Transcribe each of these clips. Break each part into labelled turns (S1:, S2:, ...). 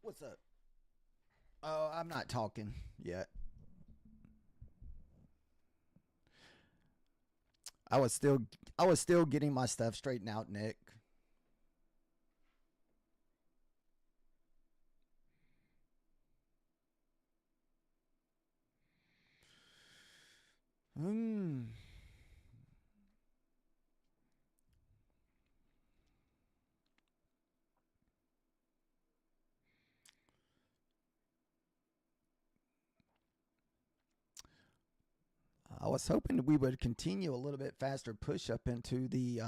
S1: What's up? Oh, I'm not talking yet. I was still I was still getting my stuff straightened out, Nick. Hmm. I was hoping we would continue a little bit faster push up into the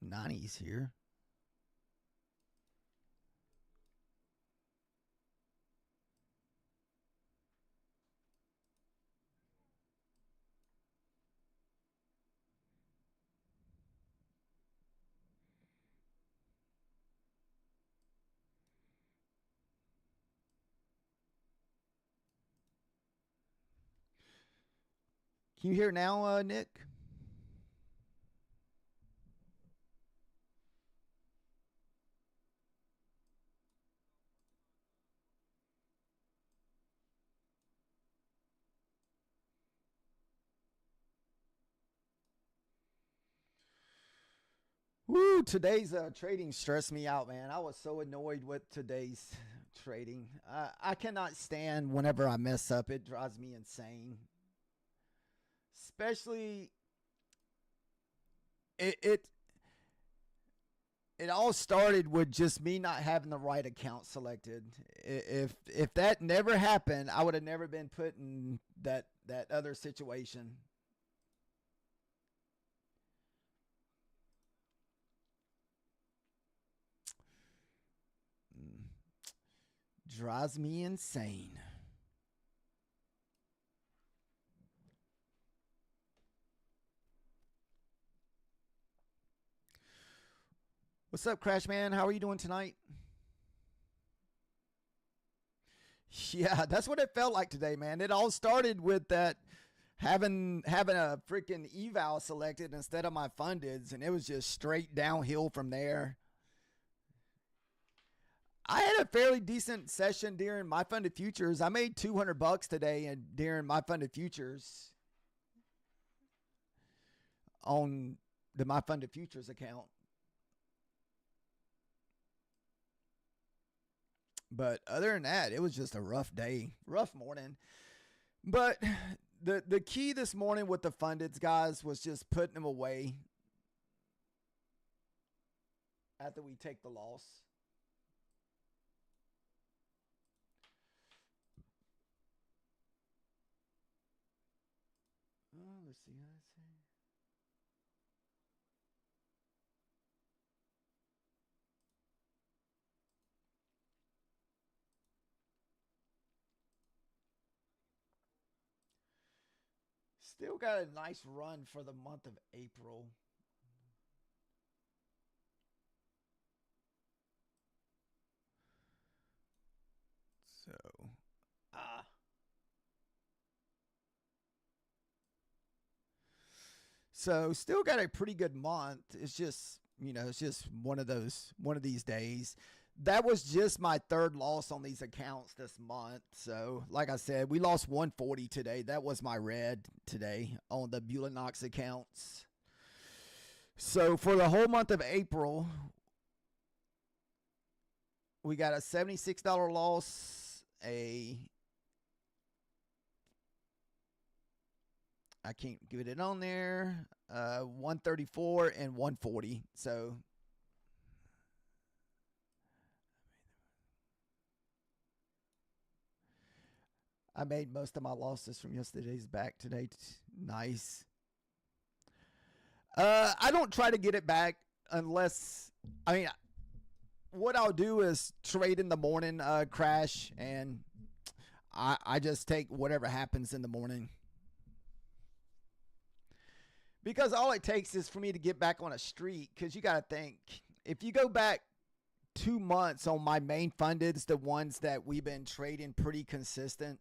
S1: 90s here. Can you hear now, Nick? Woo, today's trading stressed me out, man. I was so annoyed with today's trading. I cannot stand whenever I mess up. It drives me insane. Especially it it all started with just me not having the right account selected. If that never happened, I would have never been put in that other situation. Drives me insane. What's up, Crash Man? How are you doing tonight? Yeah, that's what it felt like today, man. It all started with that having a freaking eval selected instead of my fundeds, and it was just straight downhill from there. I had a fairly decent session during my funded futures. I made 200 bucks today and during my funded futures on the my funded futures account. But other than that, it was just a rough day, rough morning. But the key this morning with the fundeds, guys, was just putting them away after we take the loss. Oh, let's see. Still got a nice run for the month of April. So, ah. So still got a pretty good month. It's just, it's just one of these days. That was just my third loss on these accounts this month. So, like I said, we lost 140 today. That was my red today on the Bulinox accounts. So, for the whole month of April, we got a $76 loss, I can't get it on there. 134 and 140. So I made most of my losses from yesterday's back today. Nice. I don't try to get it back unless, I mean, what I'll do is trade in the morning, crash, and I just take whatever happens in the morning. Because all it takes is for me to get back on a streak. Because you got to think, if you go back 2 months on my main fundeds, the ones that we've been trading pretty consistent,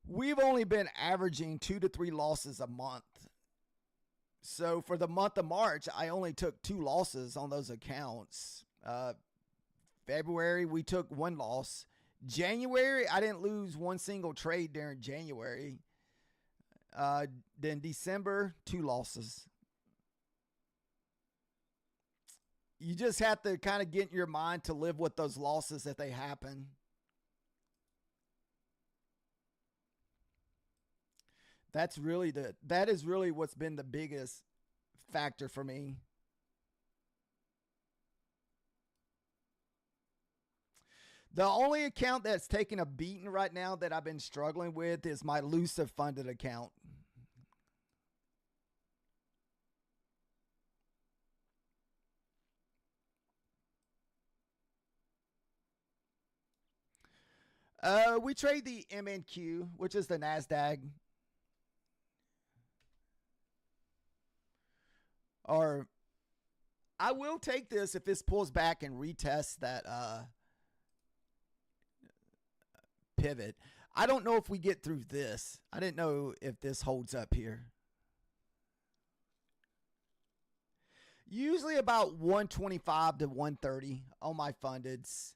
S1: we've only been averaging 2 to 3 losses a month. So for the month of March, I only took 2 losses on those accounts. February, we took one loss. January, I didn't lose one single trade during January. Then December, 2 losses. You just have to kind of get in your mind to live with those losses if they happen. That is really what's been the biggest factor for me. The only account that's taking a beating right now that I've been struggling with is my Lucid funded account. We trade the MNQ, which is the NASDAQ. Or I will take this if this pulls back and retests that pivot. I don't know if we get through this. I didn't know if this holds up here. Usually about 125 to 130 on my fundeds.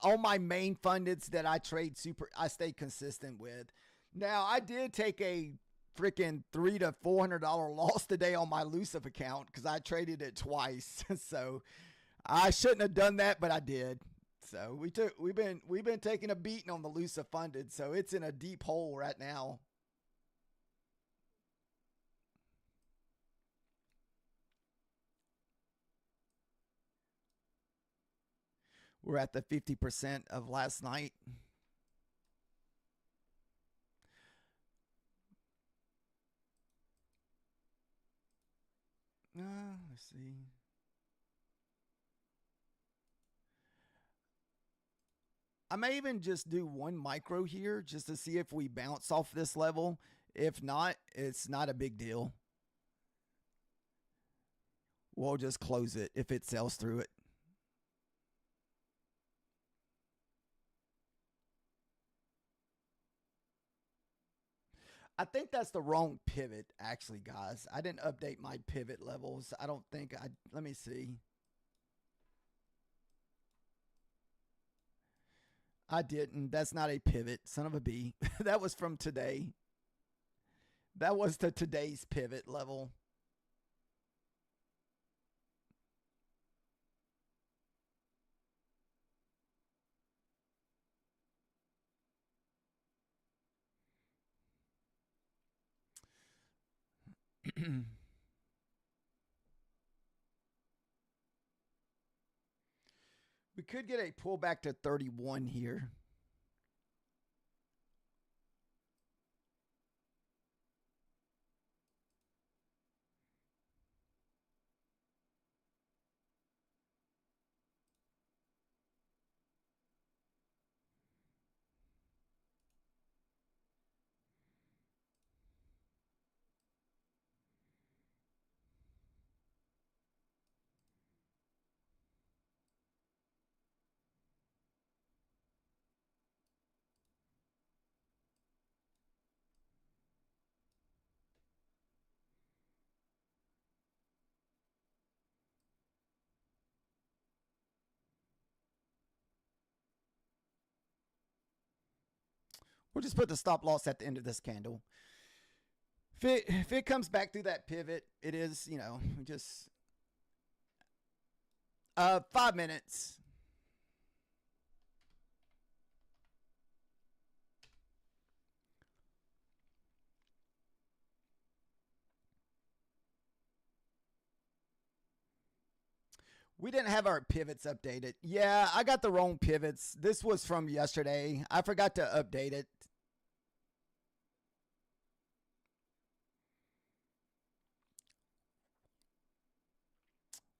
S1: On my main fundeds that I trade I stay consistent with. Now, I did take a freaking $300 to $400 loss today on my Lucid account because I traded it twice. So I shouldn't have done that, but I did. So we've been taking a beating on the Lucid funded, so it's in a deep hole right now. We're at the 50% of last night. Let's see. I may even just do one micro here just to see if we bounce off this level. If not, it's not a big deal. We'll just close it if it sells through it. I think that's the wrong pivot, actually, guys. I didn't update my pivot levels. I don't think I... Let me see. I didn't. That's not a pivot. Son of a bee. That was from today. That was the today's pivot level. We could get a pullback to 31 here. We'll just put the stop loss at the end of this candle. If it comes back through that pivot, it is, you know, just 5 minutes. We didn't have our pivots updated. Yeah, I got the wrong pivots. This was from yesterday. I forgot to update it.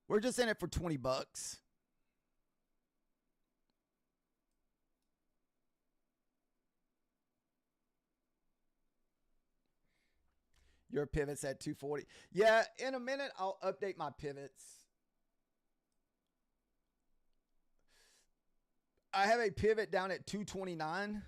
S1: We're just in it for 20 bucks. Your pivot's at 240. Yeah, in a minute, I'll update my pivots. I have a pivot down at 229.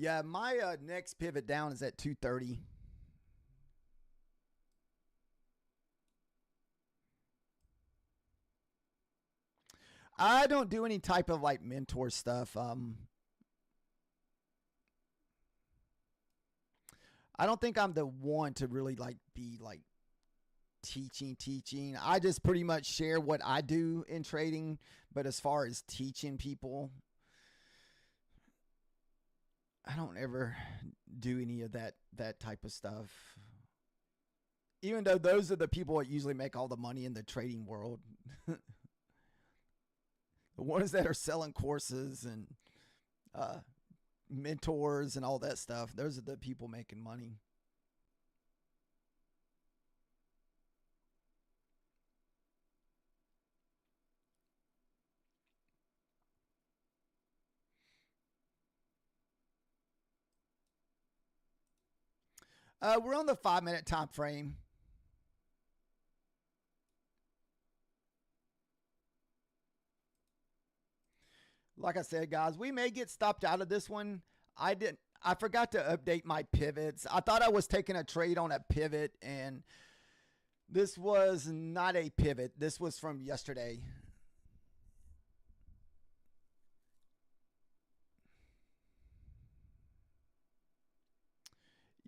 S1: Yeah, my next pivot down is at 230. I don't do any type of like mentor stuff. I don't think I'm the one to really like be like teaching. I just pretty much share what I do in trading, but as far as teaching people, I don't ever do any of that type of stuff. Even though those are the people that usually make all the money in the trading world. The ones that are selling courses and uh, mentors and all that stuff, those are the people making money. We're on the 5-minute time frame. Like I said, guys, we may get stopped out of this one. I forgot to update my pivots. I thought I was taking a trade on a pivot, and this was not a pivot. This was from yesterday.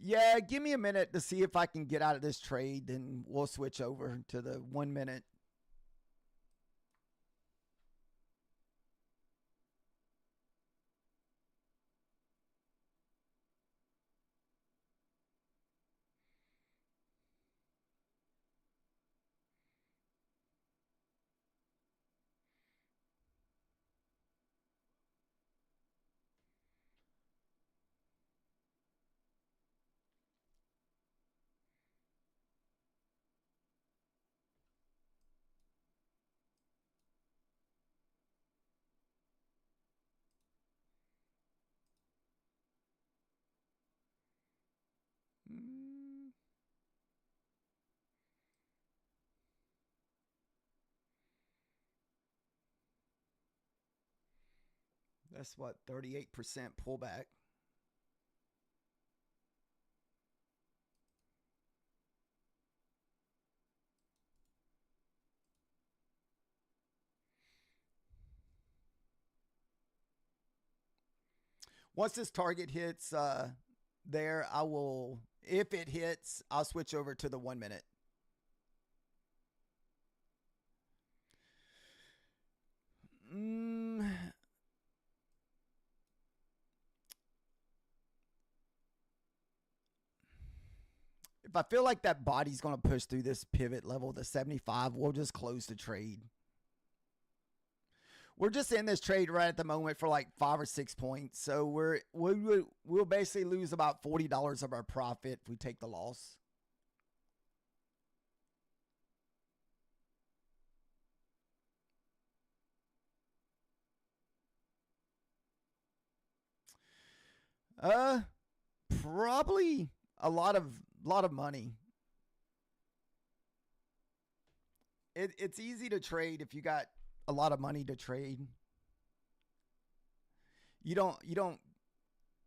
S1: Yeah, give me a minute to see if I can get out of this trade, then we'll switch over to the 1 minute. Mm, That's what, 38% pullback. Once this target hits there, I will, if it hits, I'll switch over to the 1 minute. Mm, if I feel like that body's going to push through this pivot level, the 75, we'll just close the trade. We're just in this trade right at the moment for like 5 or 6 points. So we'll basically lose about $40 of our profit if we take the loss. Probably a lot of money. It's easy to trade if you got a lot of money to trade. You don't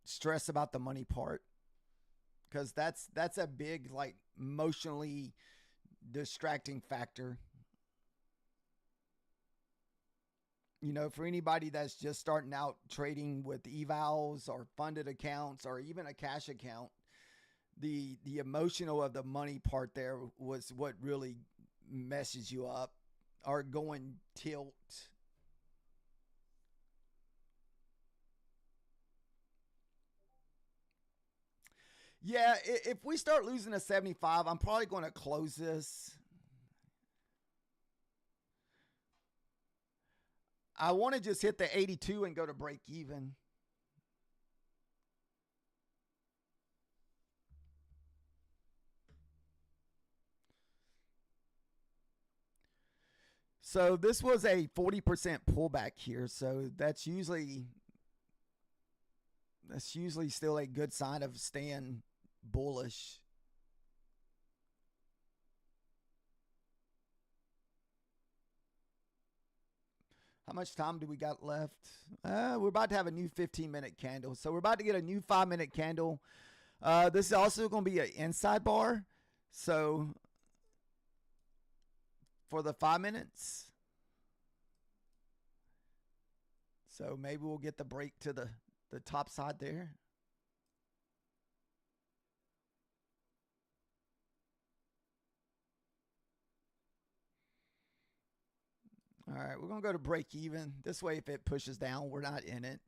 S1: stress about the money part, because that's a big like emotionally distracting factor. For anybody that's just starting out trading with evals or funded accounts or even a cash account, the emotional of the money part there was what really messes you up, or going tilt. Yeah, if we start losing a 75, I'm probably going to close this. I want to just hit the 82 and go to break even. So this was a 40% pullback here. So that's usually still a good sign of staying bullish. much time do we got left? We're about to have a new 15-minute candle. So we're about to get a new 5-minute candle. This is also going to be an inside bar. So for the 5 minutes. So maybe we'll get the break to the top side there. All right, we're going to go to break even. This way, if it pushes down, we're not in it.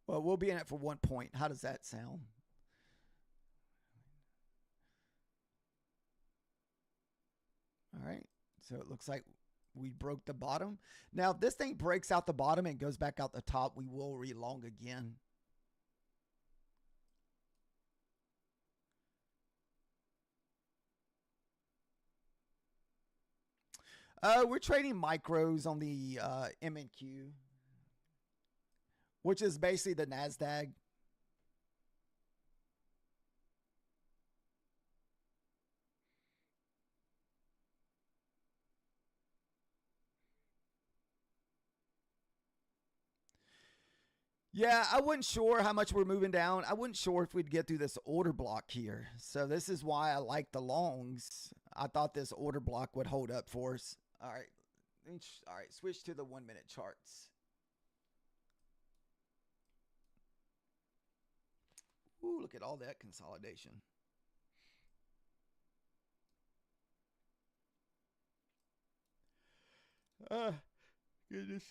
S1: Well, we'll be in it for 1 point. How does that sound? All right, so it looks like we broke the bottom. Now, if this thing breaks out the bottom and goes back out the top, we will re-long again. We're trading micros on the M&Q, which is basically the NASDAQ. Yeah, I wasn't sure how much we're moving down. I wasn't sure if we'd get through this order block here. So this is why I like the longs. I thought this order block would hold up for us. All right. All right, switch to the 1 minute charts. Ooh, look at all that consolidation. Goodness.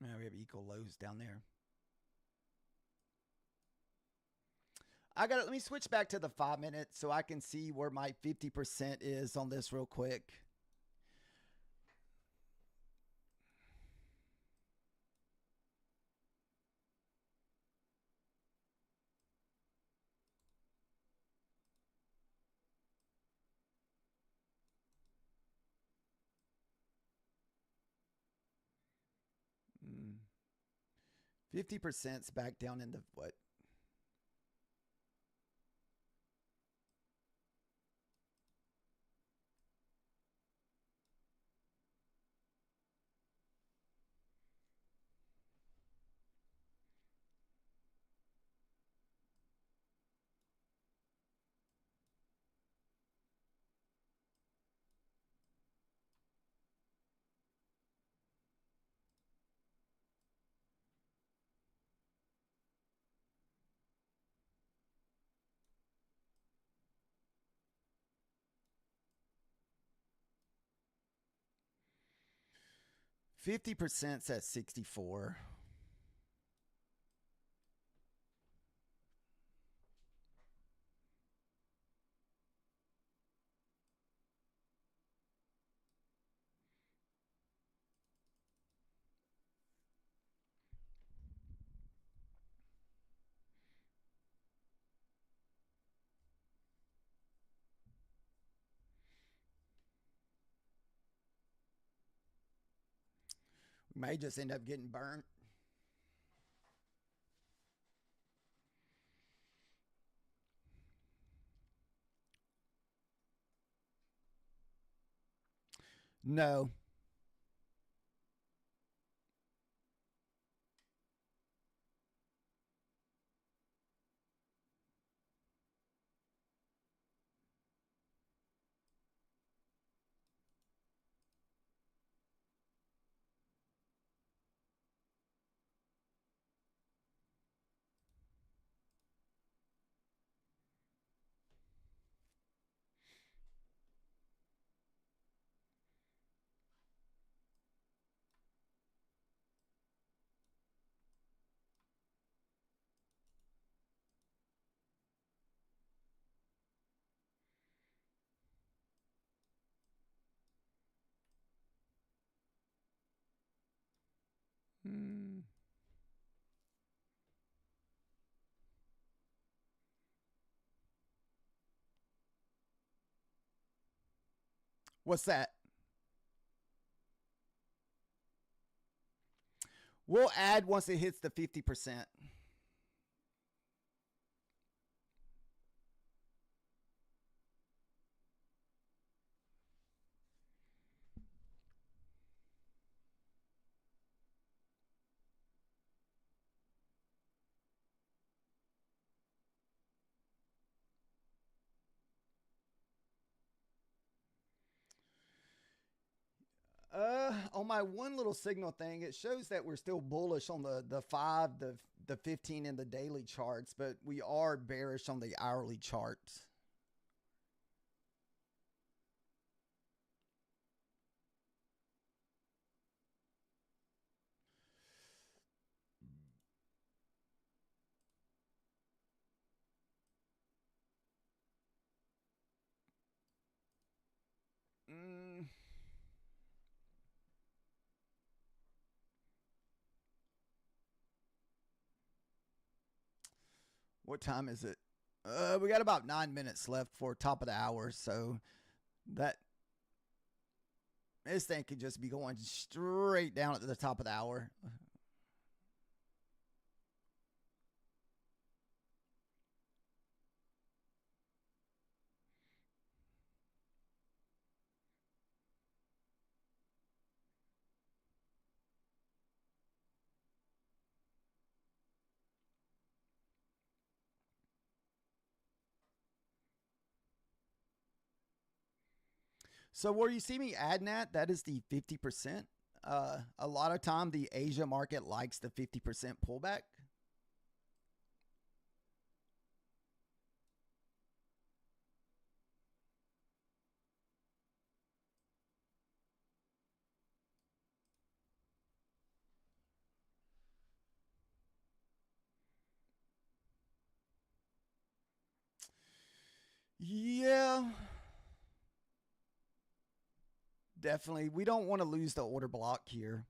S1: Now we have equal lows down there. Let me switch back to the 5 minutes so I can see where my 50% is on this real quick. Mm. 50%'s back down into what? %'s at 64. We may just end up getting burnt. No. What's that? We'll add once it hits the 50%. On my one little signal thing, it shows that we're still bullish on the 5, the 15, and the daily charts, but we are bearish on the hourly charts. What time is it? We got about 9 minutes left for top of the hour, so that this thing could just be going straight down at the top of the hour. So where you see me adding that is the 50%. A lot of time the Asia market likes the 50% pullback. Yeah. Definitely. We don't want to lose the order block here.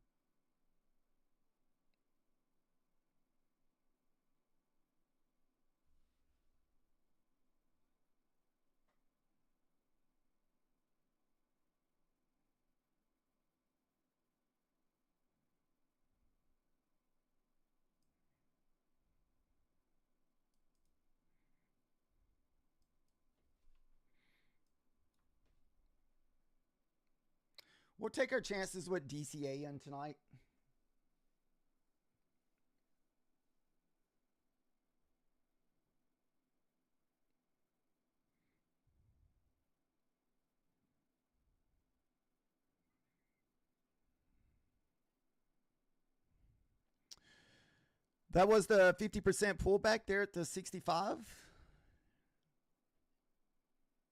S1: We'll take our chances with DCA in tonight. That was the 50% pullback there at the 65.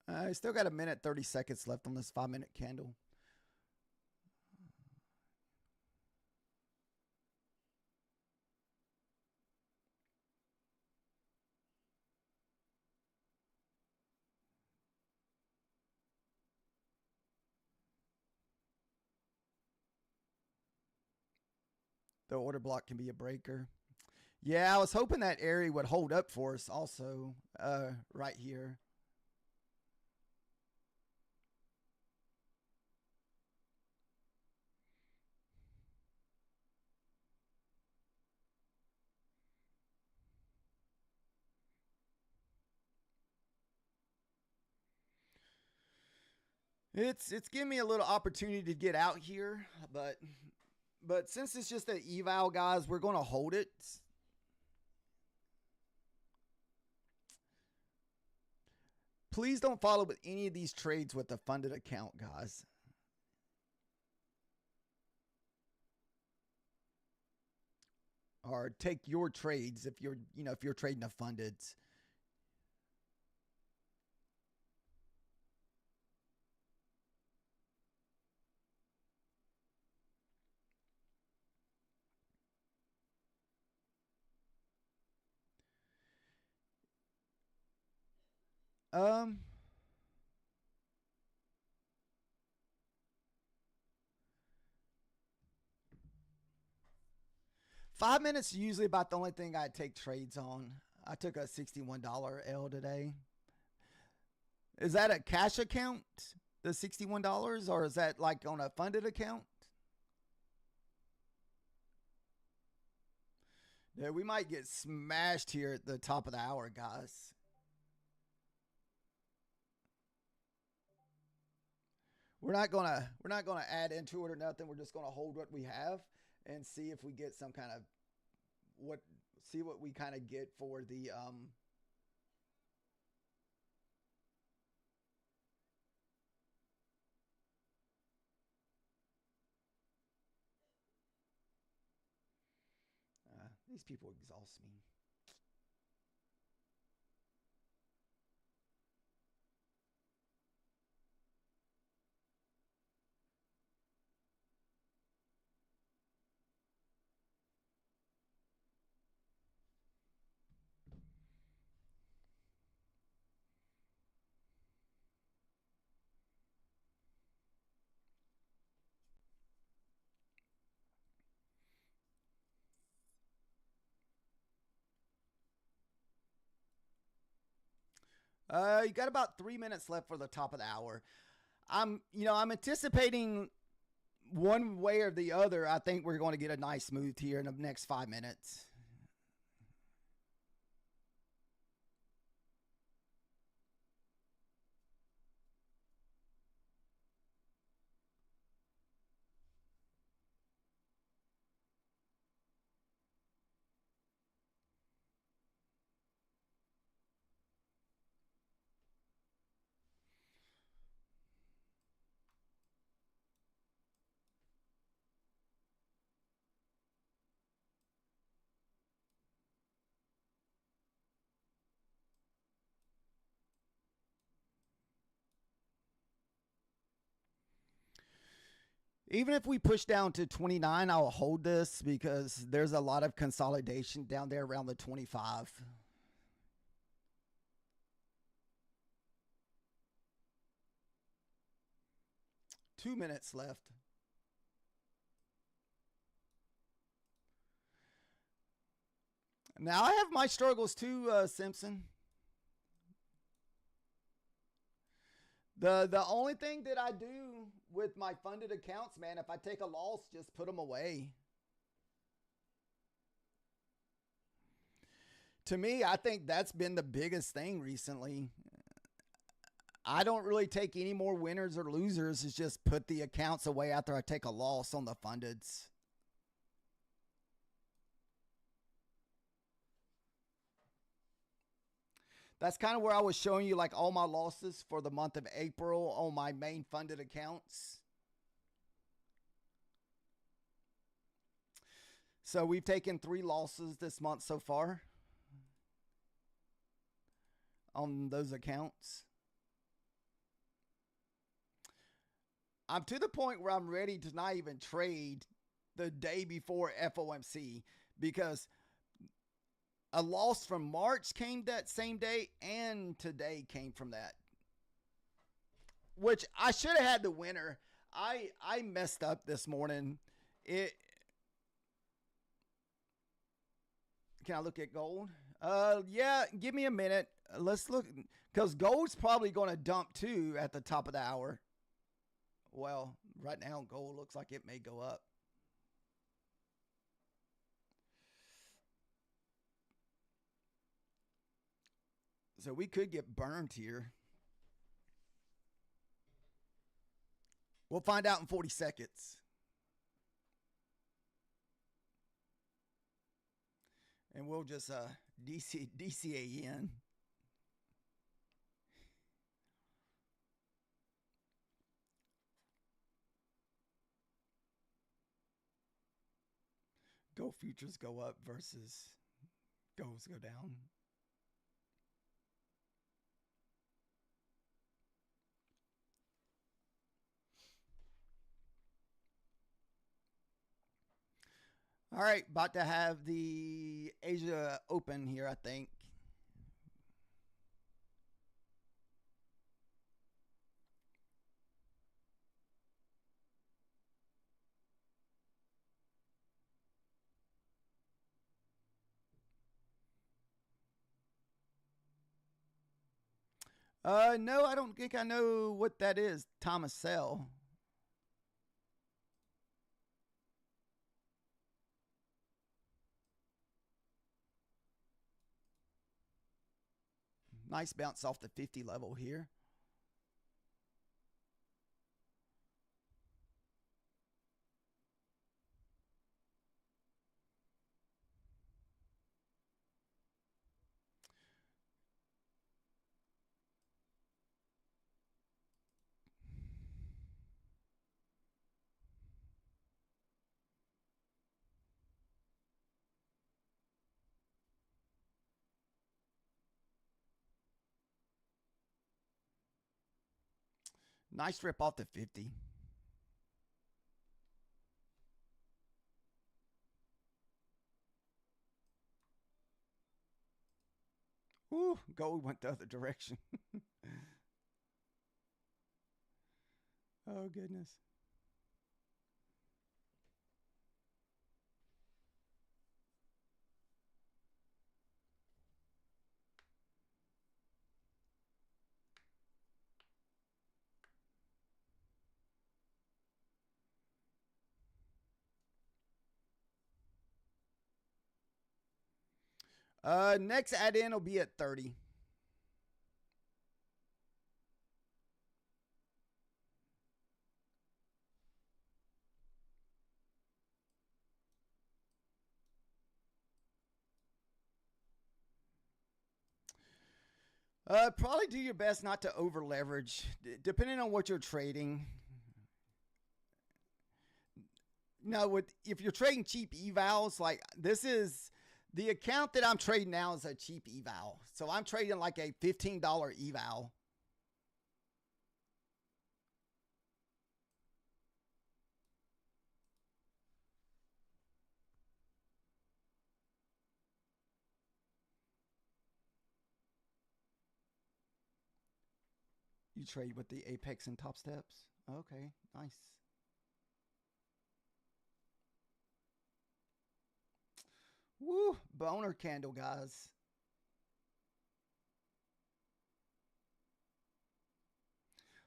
S1: I still got a minute 30 seconds left on this 5-minute candle. The order block can be a breaker. Yeah, I was hoping that area would hold up for us also right here. It's giving me a little opportunity to get out here, but since it's just an eval, guys, we're going to hold it. Please don't follow with any of these trades with a funded account, guys. Or take your trades if you're, if you're trading a funded. Um 5 minutes is usually about the only thing I take trades on. I took a $61 L today. Is that a cash account? The $61, or is that like on a funded account? Yeah, we might get smashed here at the top of the hour, guys. We're not gonna add into it or nothing. We're just gonna hold what we have and see if we get some kind of what see what we kind of get for the these people exhaust me. You got about 3 minutes left for the top of the hour. I'm anticipating one way or the other. I think we're going to get a nice move here in the next 5 minutes. Even if we push down to 29, I'll hold this because there's a lot of consolidation down there around the 25. 2 minutes left. Now I have my struggles too, Simpson. The only thing that I do with my funded accounts, man, if I take a loss, just put them away. To me, I think that's been the biggest thing recently. I don't really take any more winners or losers. It's just put the accounts away after I take a loss on the fundeds. That's kind of where I was showing you like all my losses for the month of April on my main funded accounts. So we've taken 3 losses this month so far on those accounts. I'm to the point where I'm ready to not even trade the day before FOMC because a loss from March came that same day and today came from that. Which I should have had the winner. I messed up this morning. It Can I look at gold? Yeah, give me a minute. Let's look because gold's probably going to dump too at the top of the hour. Well, right now gold looks like it may go up. So we could get burned here. We'll find out in 40 seconds. And we'll just DCA in. Gold futures go up versus golds go down. All right, about to have the Asia Open here, I think. No, I don't think I know what that is. Thomas Sell. Nice bounce off the 50 level here. Nice rip off the 50. Ooh, gold went the other direction. Oh, goodness. Next add in will be at 30. Probably do your best not to over leverage, depending on what you're trading. Now, if you're trading cheap evals, like this is the account that I'm trading now is a cheap eval. So I'm trading like a $15 eval. You trade with the Apex and Top Steps? Okay, nice. Woo, boner candle, guys.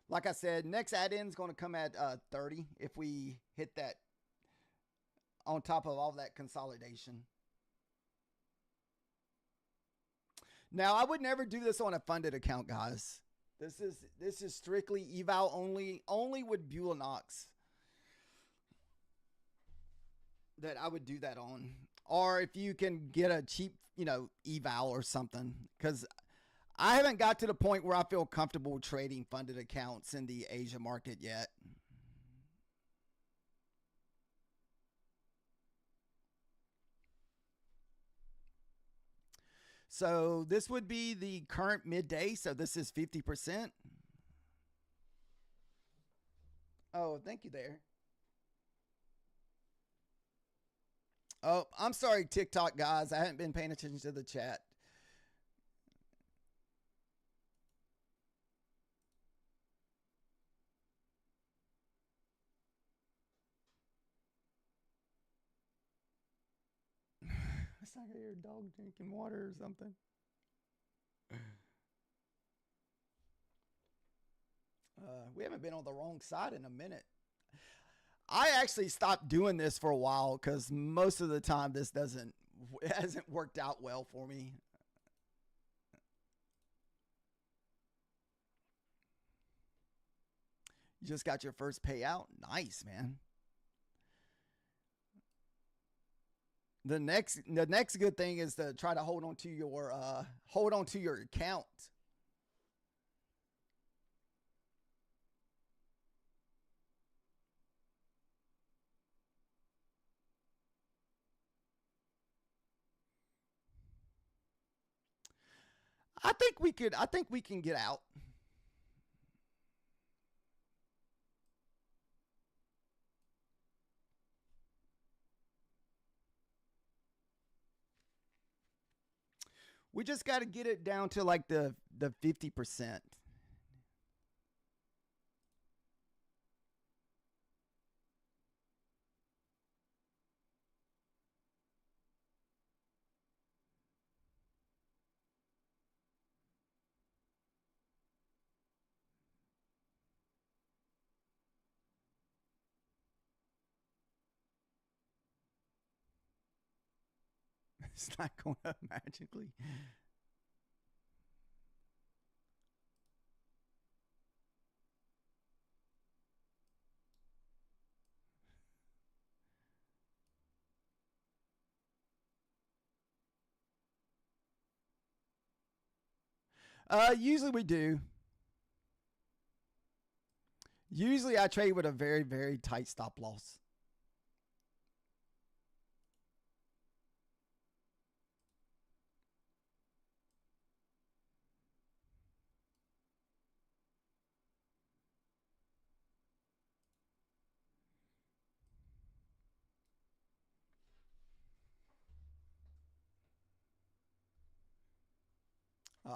S1: Like I said, next add-in is going to come at 30 if we hit that on top of all that consolidation. Now, I would never do this on a funded account, guys. This is strictly eval only with Bulanox that I would do that on. Or if you can get a cheap, eval or something, because I haven't got to the point where I feel comfortable trading funded accounts in the Asia market yet. So this would be the current midday. So this is 50%. Oh, thank you there. Oh, I'm sorry, TikTok guys. I haven't been paying attention to the chat. It's like I hear a dog drinking water or something. We haven't been on the wrong side in a minute. I actually stopped doing this for a while because most of the time it hasn't worked out well for me. You just got your first payout. Nice, man. The next good thing is to try to hold on to your account. I think we can get out. We just got to get it down to like the 50%. It's not going up magically. Usually we do. Usually I trade with a very, very tight stop loss.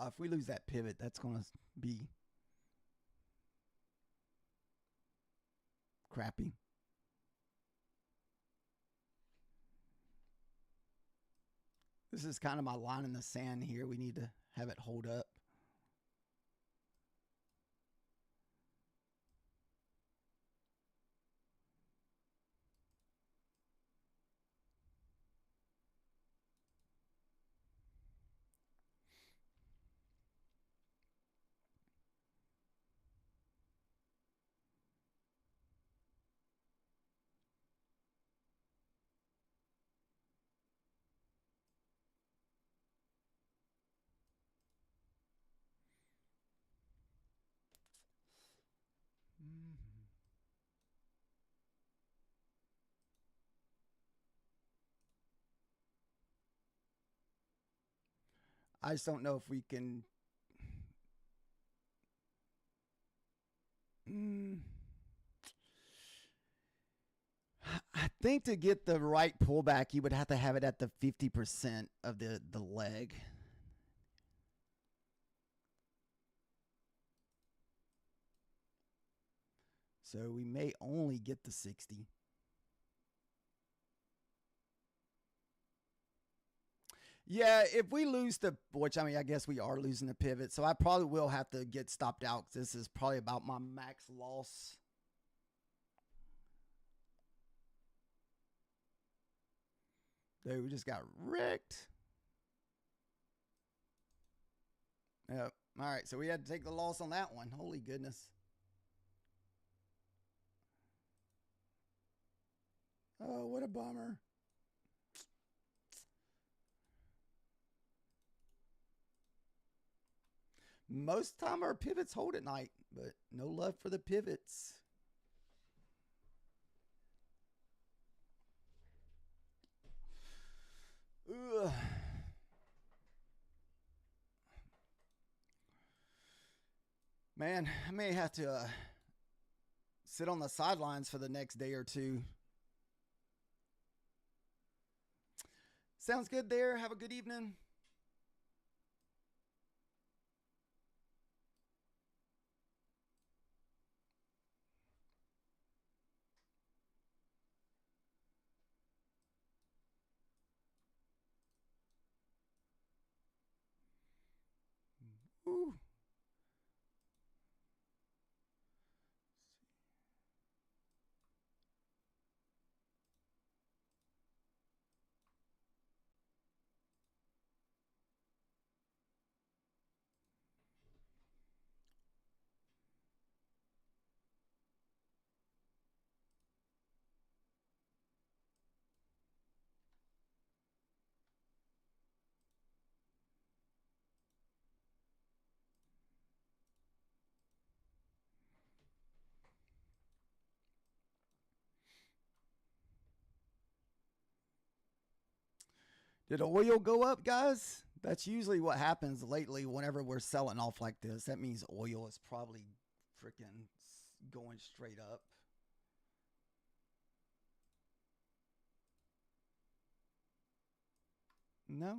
S1: If we lose that pivot, that's going to be crappy. This is kind of my line in the sand here. We need to have it hold up. I just don't know if we can. I think to get the right pullback, you would have to have it at the 50% of the leg. So we may only get the 60. Yeah, if we lose the, which I mean, I guess we are losing the pivot, so I probably will have to get stopped out. This is probably about my max loss. Dude, we just got wrecked. Yep. All right, so we had to take the loss on that one. Holy goodness. Oh, what a bummer. Most time our pivots hold at night, but no love for the pivots. Ugh. Man, I may have to sit on the sidelines for the next day or two. Sounds good there. Have a good evening. Ooh. Did oil go up, guys? That's usually what happens lately whenever we're selling off like this. That means oil is probably freaking going straight up. No?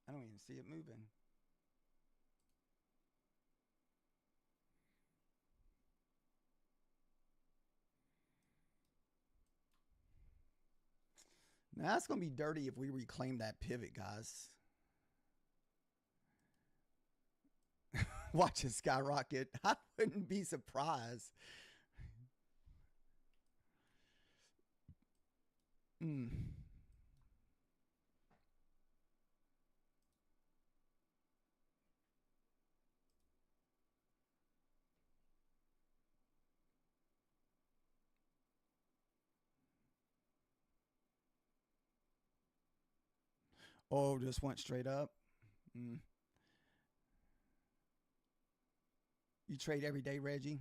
S1: I don't even see it moving. Now that's going to be dirty if we reclaim that pivot, guys. Watch it skyrocket. I wouldn't be surprised. Mm. Oh, just went straight up. Mm. You trade every day, Reggie?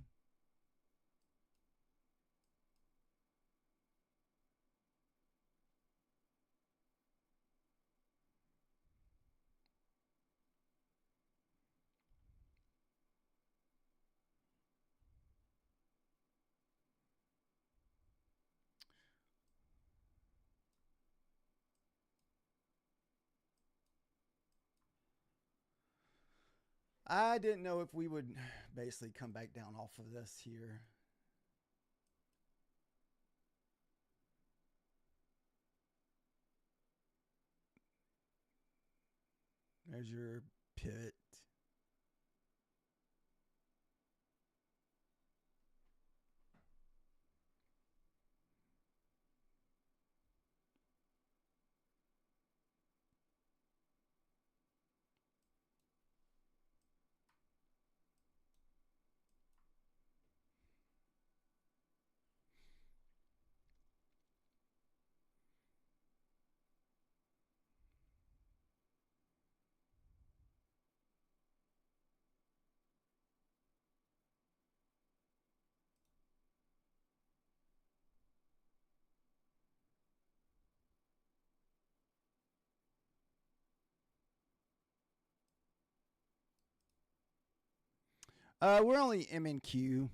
S1: I didn't know if we would basically come back down off of this here. There's your pivot. We're only M and Q.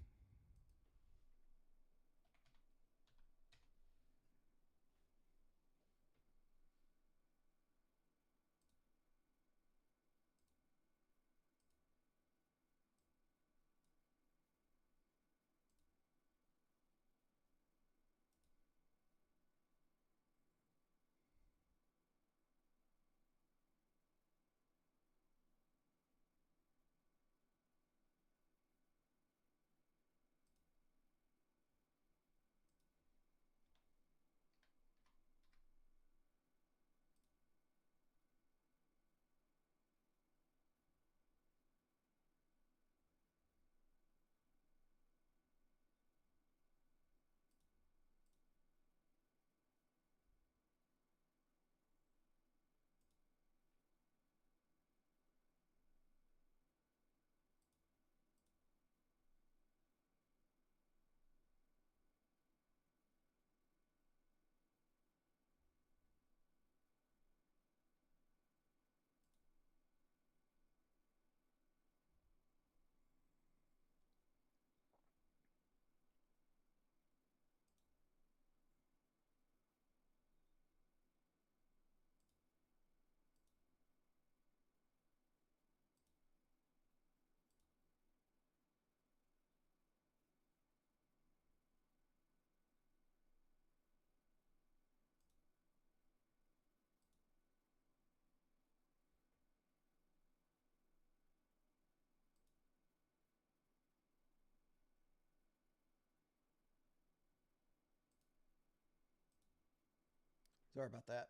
S1: Sorry about that.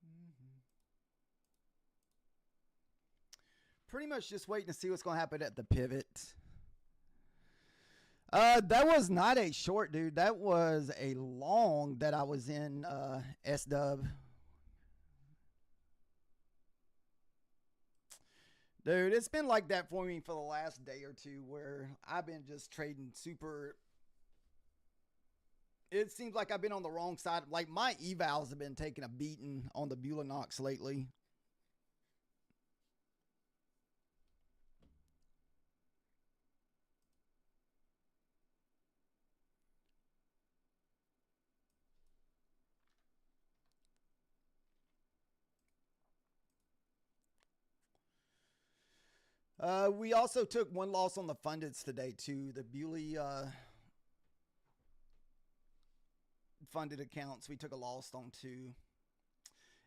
S1: Mm-hmm. Pretty much just waiting to see what's going to happen at the pivot. That was not a short, dude. That was a long that I was in S-Dub. Dude, it's been like that for me for the last day or two where I've been just trading super. It seems like I've been on the wrong side. Like my evals have been taking a beating on the Bulanox lately. We also took one loss on the fundeds today too. The Bewley funded accounts we took a loss on too.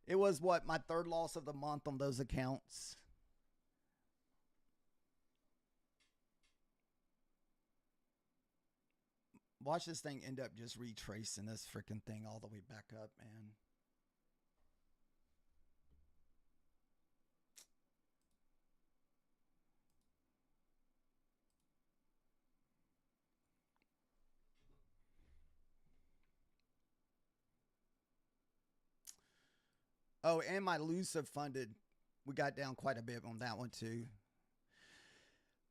S1: It was what, my third loss of the month on those accounts. Watch this thing end up just retracing this freaking thing all the way back up, man. Oh, and my elusive funded, we got down quite a bit on that one too.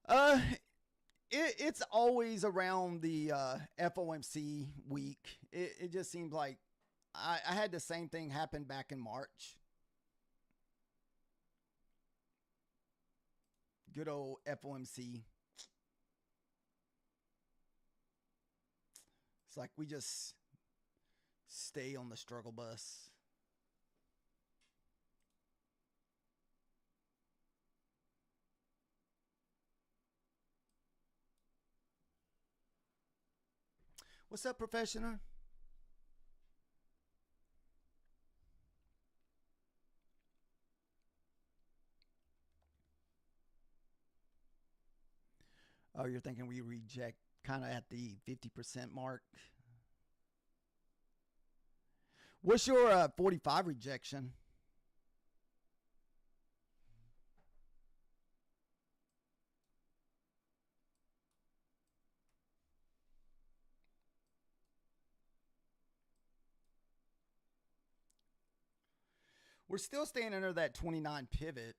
S1: Uh, it's always around the FOMC week. It just seems like I had the same thing happen back in March. Good old FOMC. It's like we just stay on the struggle bus. What's up, professional? Oh, you're thinking we reject kind of at the 50% mark? What's your 45 rejection? We're still staying under that 29 pivot.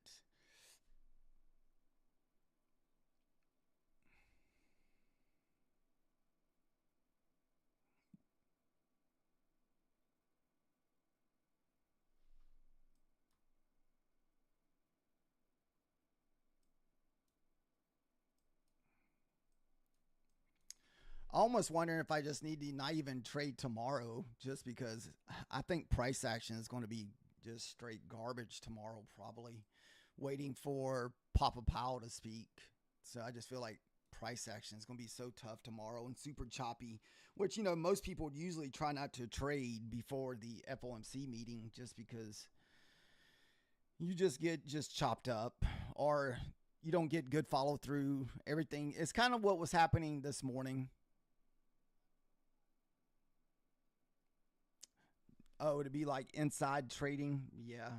S1: Almost wondering if I just need to not even trade tomorrow, just because I think price action is going to be just straight garbage tomorrow, probably waiting for Papa Powell to speak. So I just feel like price action is going to be so tough tomorrow and super choppy, which, you know, most people usually try not to trade before the FOMC meeting just because you just get just chopped up, or you don't get good follow through. Everything is kind of what was happening this morning. Oh, to be like inside trading, yeah,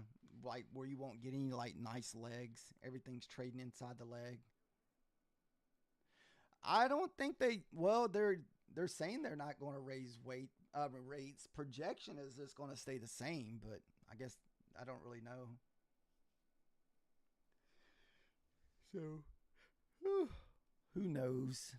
S1: like where you won't get any like nice legs. Everything's trading inside the leg. I don't think they. Well, they're saying they're not going to raise rates. Projection is it's going to stay the same, but I guess I don't really know. So, who knows?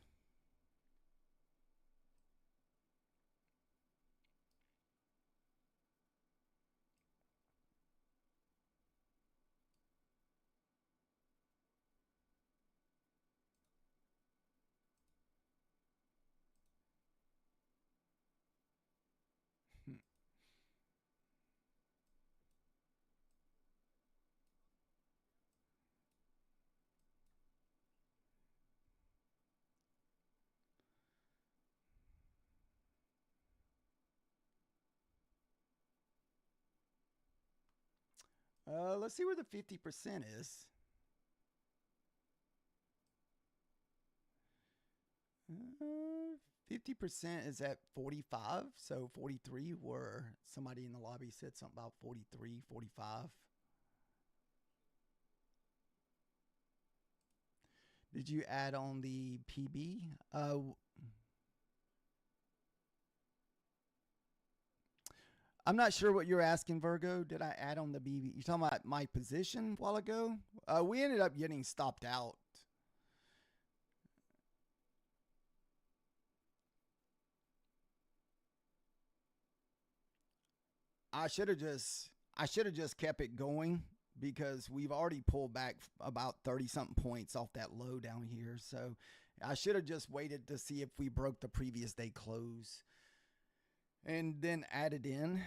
S1: Let's see where the 50% is. 50% is at 45, so 43 where somebody in the lobby said something about 43, 45. Did you add on the PB? I'm not sure what you're asking, Virgo. Did I add on the BB? You talking about my position a while ago? We ended up getting stopped out. I should have just kept it going because we've already pulled back about 30 something points off that low down here. So I should have just waited to see if we broke the previous day close and then added in.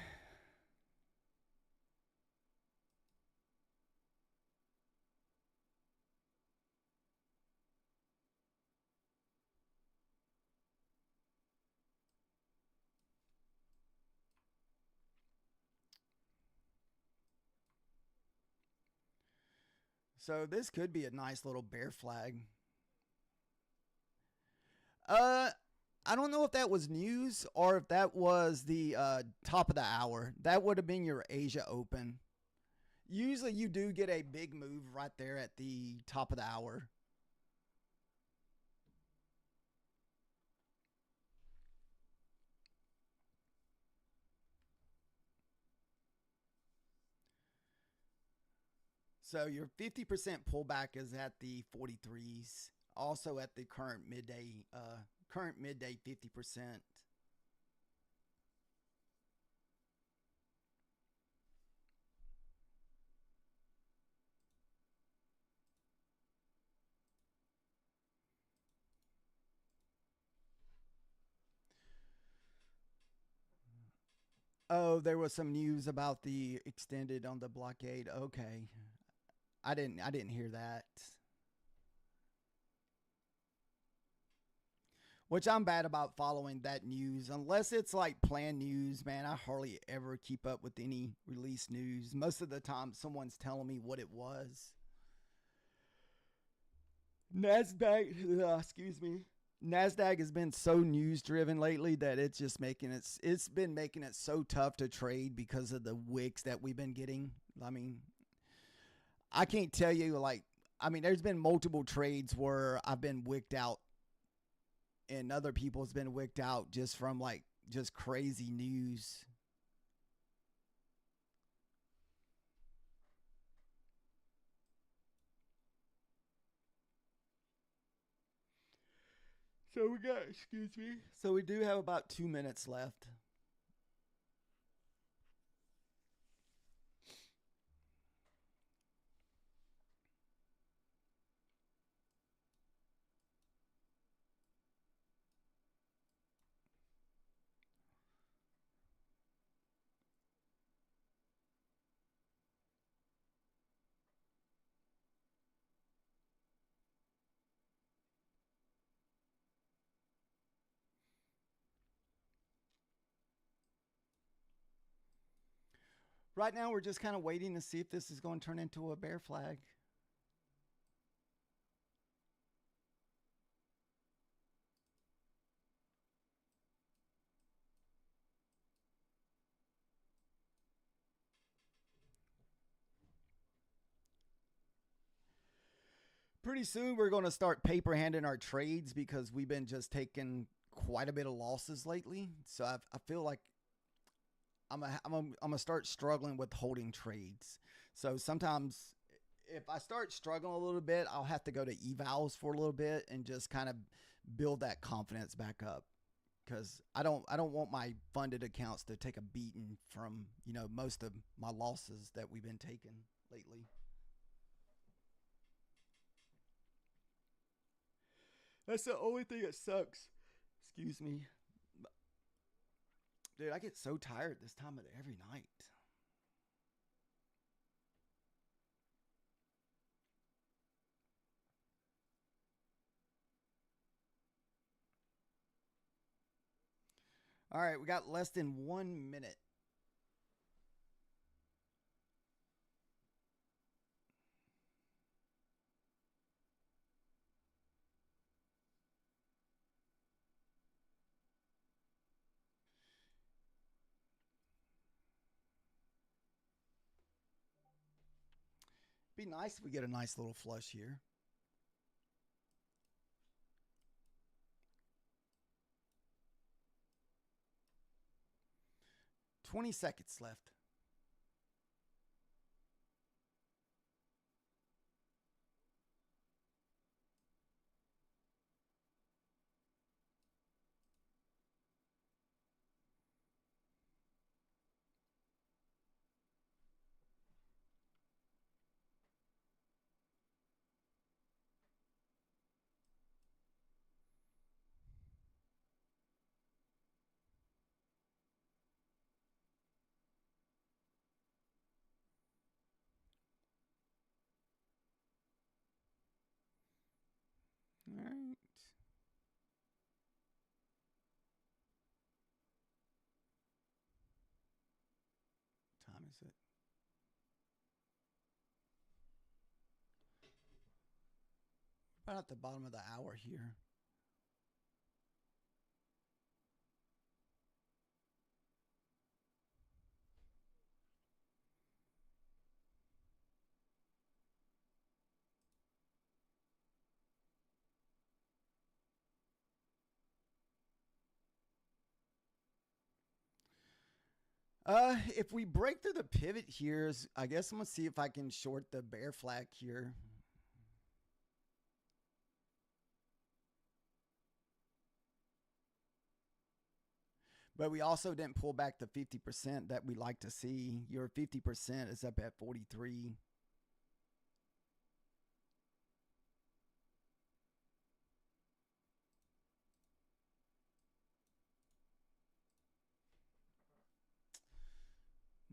S1: So this could be a nice little bear flag. Uh, I don't know if that was news or if that was the top of the hour. That would have been your Asia Open. Usually you do get a big move right there at the top of the hour. So your 50% pullback is at the 43s, also at the current midday 50%. Oh, there was some news about the extended on the blockade. Okay. I didn't hear that. Which I'm bad about following that news unless it's like planned news, man. I hardly ever keep up with any release news. Most of the time someone's telling me what it was. NASDAQ, excuse me. NASDAQ has been so news driven lately that it's been making it so tough to trade because of the wicks that we've been getting. I mean, I can't tell you there's been multiple trades where I've been wicked out and other people's been wicked out just from just crazy news. Excuse me. So we do have about 2 minutes left. Right now, we're just kind of waiting to see if this is going to turn into a bear flag. Pretty soon, we're going to start paper handing our trades because we've been just taking quite a bit of losses lately. So I feel like I'm gonna start struggling with holding trades. So sometimes if I start struggling a little bit, I'll have to go to evals for a little bit and just kind of build that confidence back up because I don't want my funded accounts to take a beating from most of my losses that we've been taking lately. That's the only thing that sucks. Excuse me. Dude, I get so tired this time of every night. All right, we got less than 1 minute. Be nice if we get a nice little flush here. 20 seconds left. All right. What time is it? about at the bottom of the hour here? If we break through the pivot here, I guess I'm gonna see if I can short the bear flag here. But we also didn't pull back the 50% that we like to see. Your 50% is up at 43.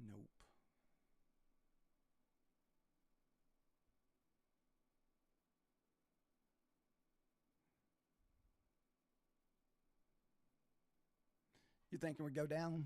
S1: Nope. You thinking we go down?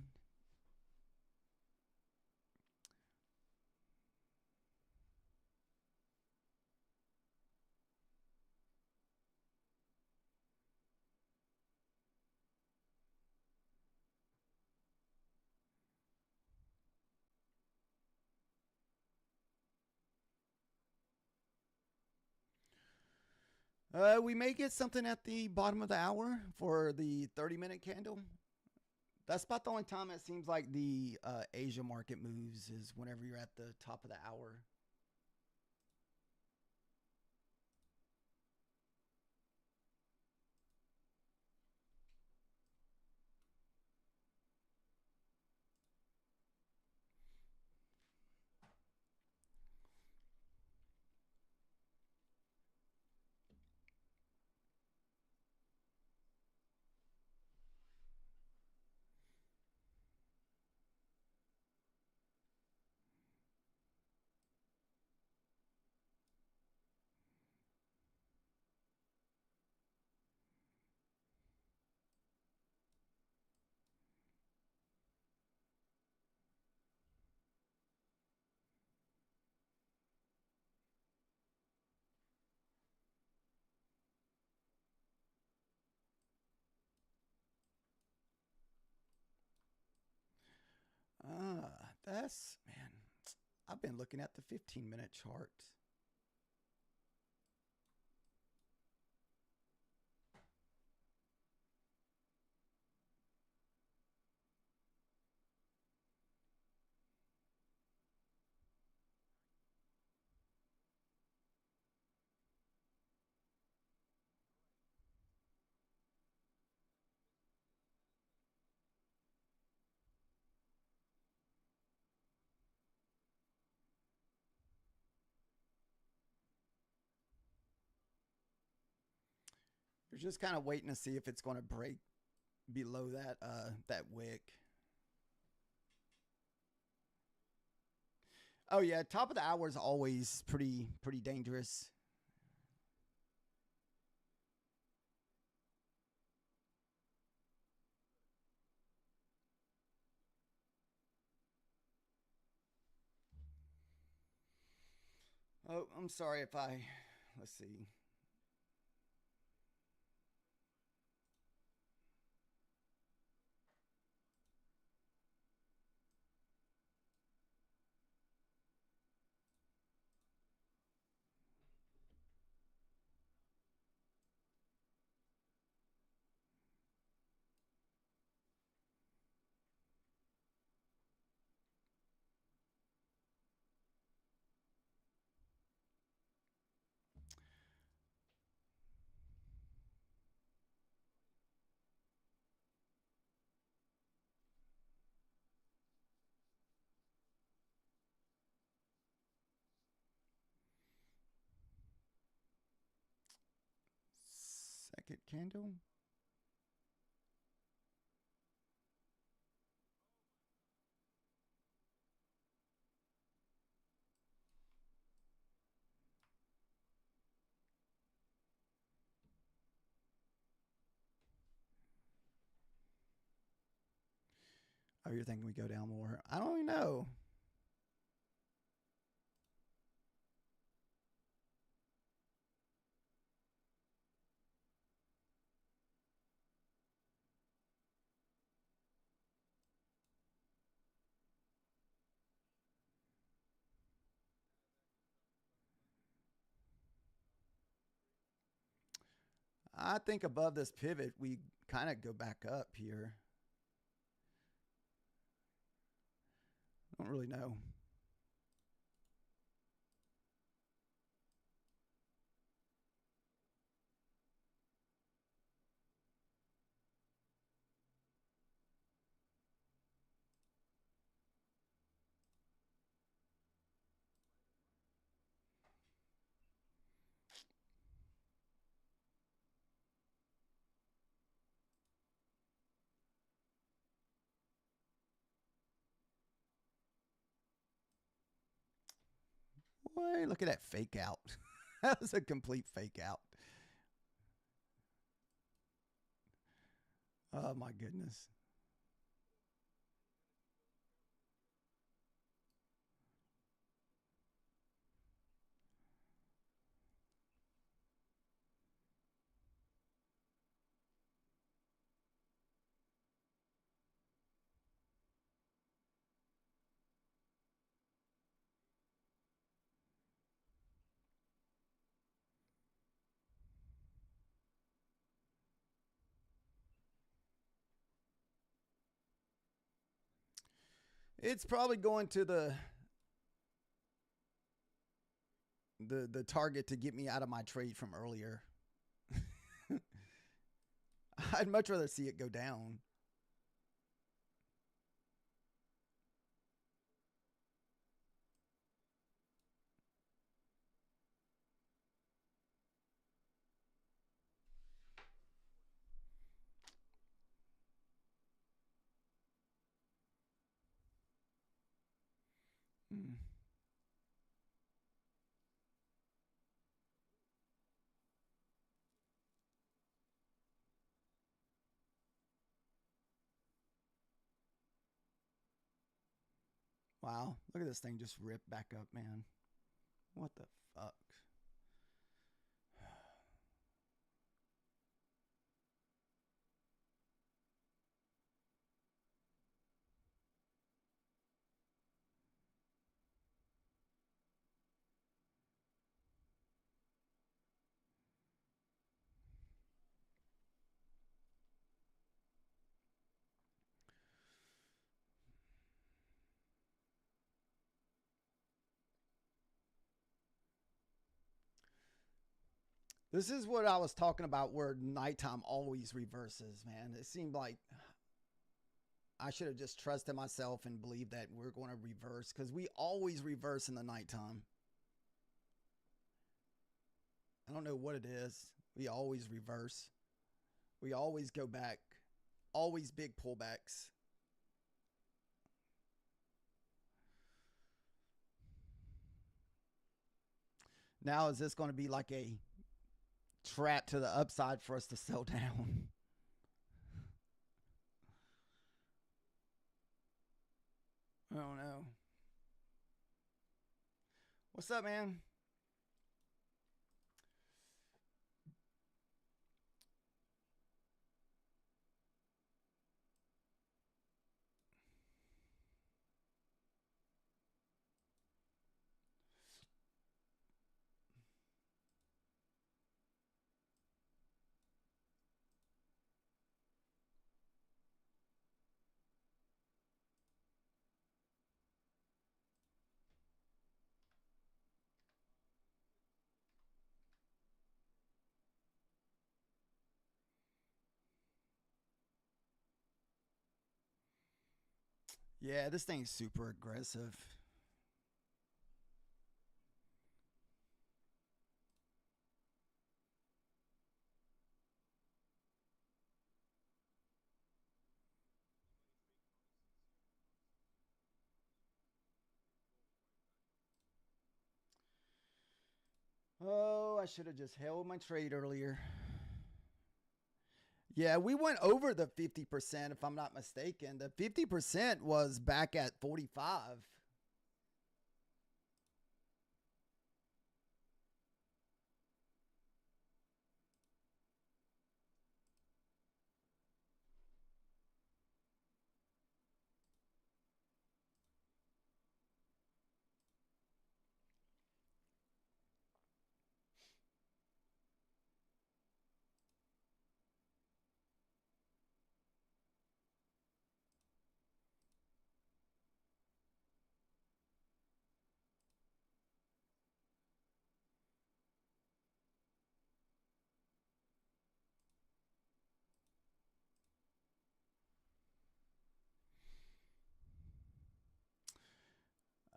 S1: We may get something at the bottom of the hour for the 30-minute candle. That's about the only time it seems like the Asia market moves is whenever you're at the top of the hour. That's, man, I've been looking at the 15-minute chart. You're just kind of waiting to see if it's going to break below that wick. Oh yeah, top of the hour is always pretty dangerous. Oh, I'm sorry if I, let's see. Second candle. Oh, you're thinking we go down more? I don't even know. I think above this pivot, we kind of go back up here. I don't really know. Boy, look at that fake out. That was a complete fake out. Oh my goodness. It's probably going to the target to get me out of my trade from earlier. I'd much rather see it go down. Hmm. Wow, look at this thing just rip back up, man. What the fuck? This is what I was talking about where nighttime always reverses, man. It seemed like I should have just trusted myself and believed that we're going to reverse because we always reverse in the nighttime. I don't know what it is. We always reverse. We always go back. Always big pullbacks. Now, is this going to be like a trap to the upside for us to sell down? I don't know. What's up, man? Yeah, this thing's super aggressive. Oh, I should have just held my trade earlier. Yeah, we went over the 50%, if I'm not mistaken. The 50% was back at 45.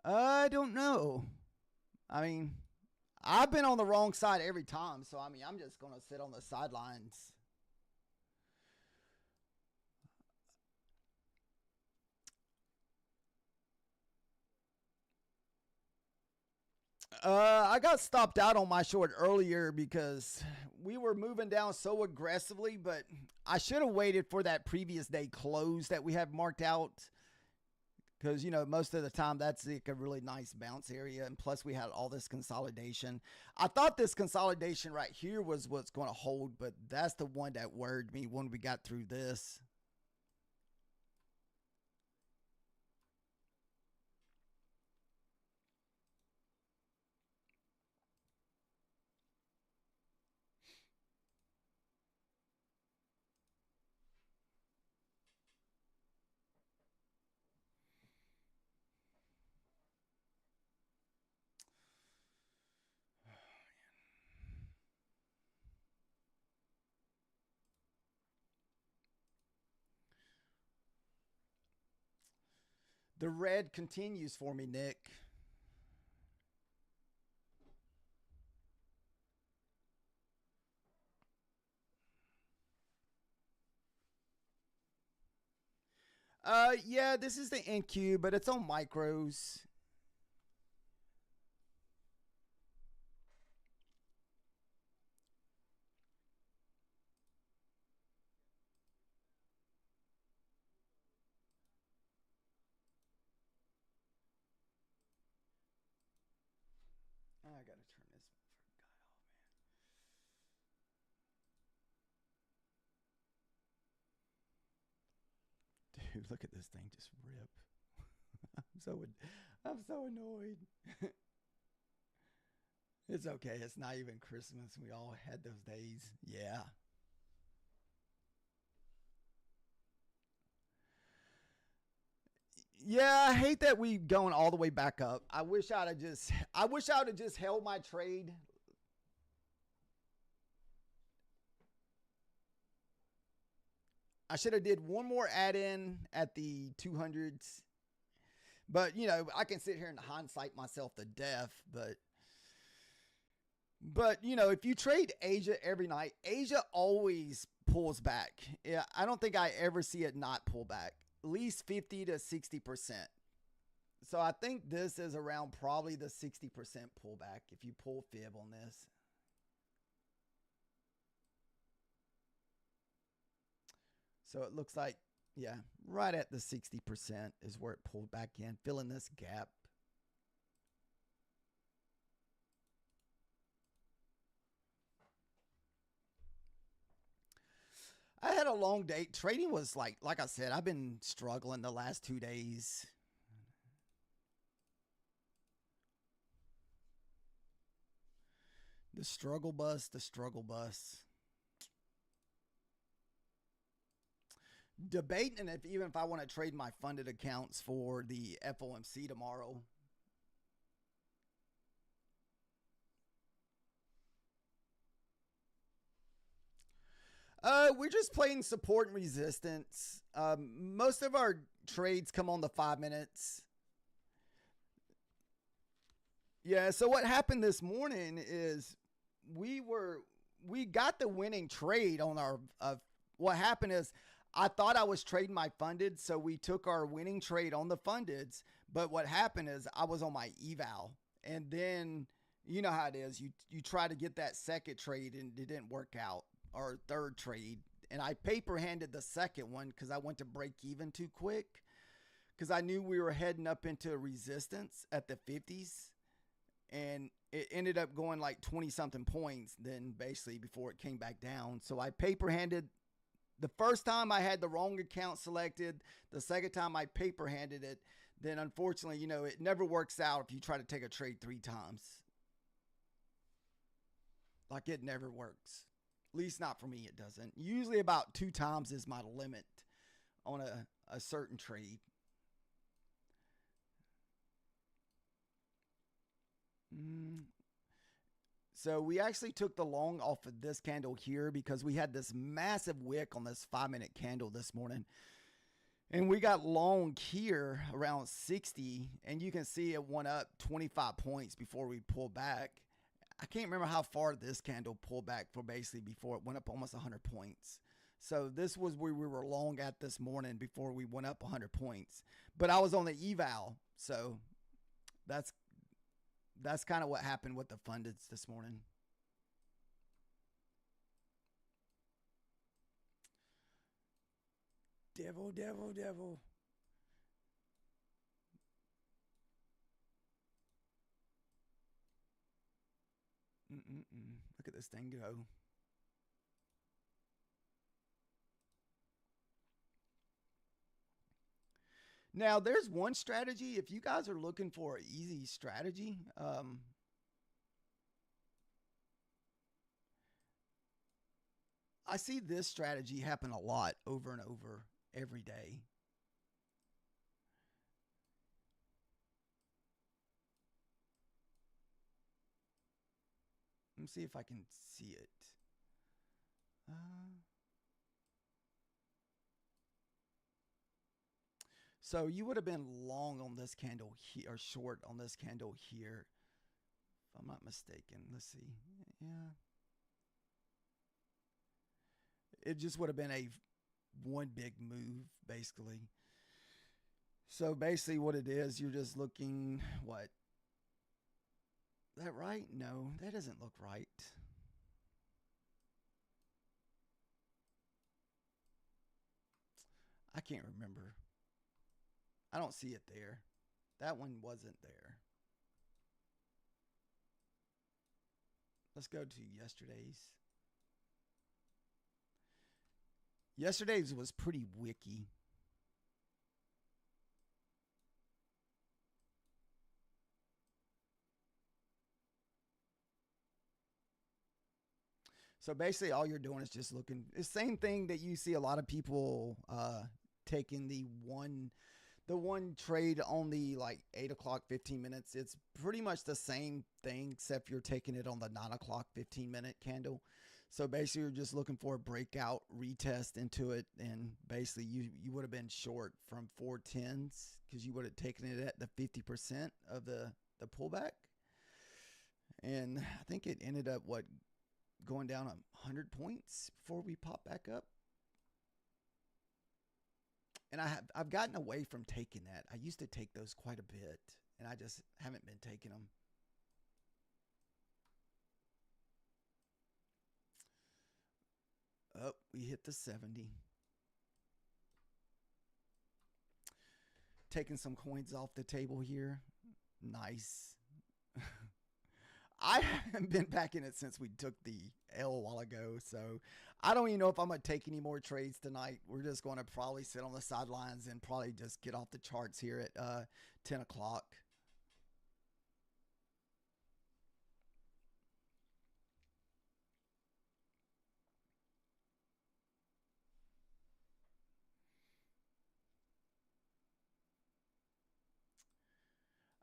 S1: I don't know. I mean, I've been on the wrong side every time, so I mean, I'm just going to sit on the sidelines. I got stopped out on my short earlier because we were moving down so aggressively, but I should have waited for that previous day close that we have marked out because, you know, most of the time that's like a really nice bounce area. And plus, we had all this consolidation. I thought this consolidation right here was what's going to hold, but that's the one that worried me when we got through this. The red continues for me, Nick. Yeah, this is the NQ, but it's on micros. I gotta turn this guy off, man. Dude, look at this thing just rip. I'm so annoyed. It's okay. It's not even Christmas. We all had those days. Yeah. Yeah, I hate that we going all the way back up. I wish I would have just held my trade. I should have did one more add-in at the 200s. But, you know, I can sit here and hindsight myself to death, but you know, if you trade Asia every night, Asia always pulls back. Yeah, I don't think I ever see it not pull back. At least 50 to 60%. So I think this is around probably the 60% pullback if you pull fib on this. So it looks like, yeah, right at the 60% is where it pulled back in, filling this gap. I had a long day. Trading was like I said, I've been struggling the last 2 days. The struggle bus, the struggle bus. Debating if even if I want to trade my funded accounts for the FOMC tomorrow. We're just playing support and resistance. Most of our trades come on the 5 minutes. Yeah. So what happened this morning is we were we got the winning trade on our. What happened is I thought I was trading my funded, so we took our winning trade on the fundeds. But what happened is I was on my eval, and then you know how it is. You try to get that second trade and it didn't work out, or third trade, and I paper handed the second one because I went to break even too quick because I knew we were heading up into resistance at the 50s, and it ended up going like 20 something points then basically before it came back down. So I paper handed the first time I had the wrong account selected. The second time I paper handed it. Then unfortunately, you know, it never works out if you try to take a trade 3 times. Like it never works. At least not for me, it doesn't. Usually about 2 times is my limit on a certain trade. Mm. So we actually took the long off of this candle here because we had this massive wick on this 5 minute candle this morning. And we got long here around 60, and you can see it went up 25 points before we pulled back. I can't remember how far this candle pulled back for basically before it went up almost 100 points. So this was where we were long at this morning before we went up 100 points. But I was on the eval, so that's kind of what happened with the fundeds this morning. Devil, devil, devil. Look at this thing go. Now, there's one strategy. If you guys are looking for an easy strategy, I see this strategy happen a lot over and over every day. Let me see if I can see it. So you would have been long on this candle here, or short on this candle here, if I'm not mistaken. Let's see. Yeah. It just would have been a one big move, basically. So basically what it is, you're just looking, what? That right? No, that doesn't look right. I can't remember. I don't see it there. That one wasn't there. Let's go to yesterday's. Yesterday's was pretty wicky. So basically all you're doing is just looking. It's the same thing that you see a lot of people taking the one trade on the like 8 o'clock 15 minutes. It's pretty much the same thing except you're taking it on the 9 o'clock 15-minute candle. So basically you're just looking for a breakout retest into it, and basically you would have been short from 410s because you would have taken it at the 50% of the pullback. And I think it ended up going down 100 points before we pop back up. And I've gotten away from taking that. I used to take those quite a bit, and I just haven't been taking them. Oh, we hit the 70. Taking some coins off the table here. Nice. I haven't been back in it since we took the L a while ago, so I don't even know if I'm going to take any more trades tonight. We're just going to probably sit on the sidelines and probably just get off the charts here at 10 o'clock.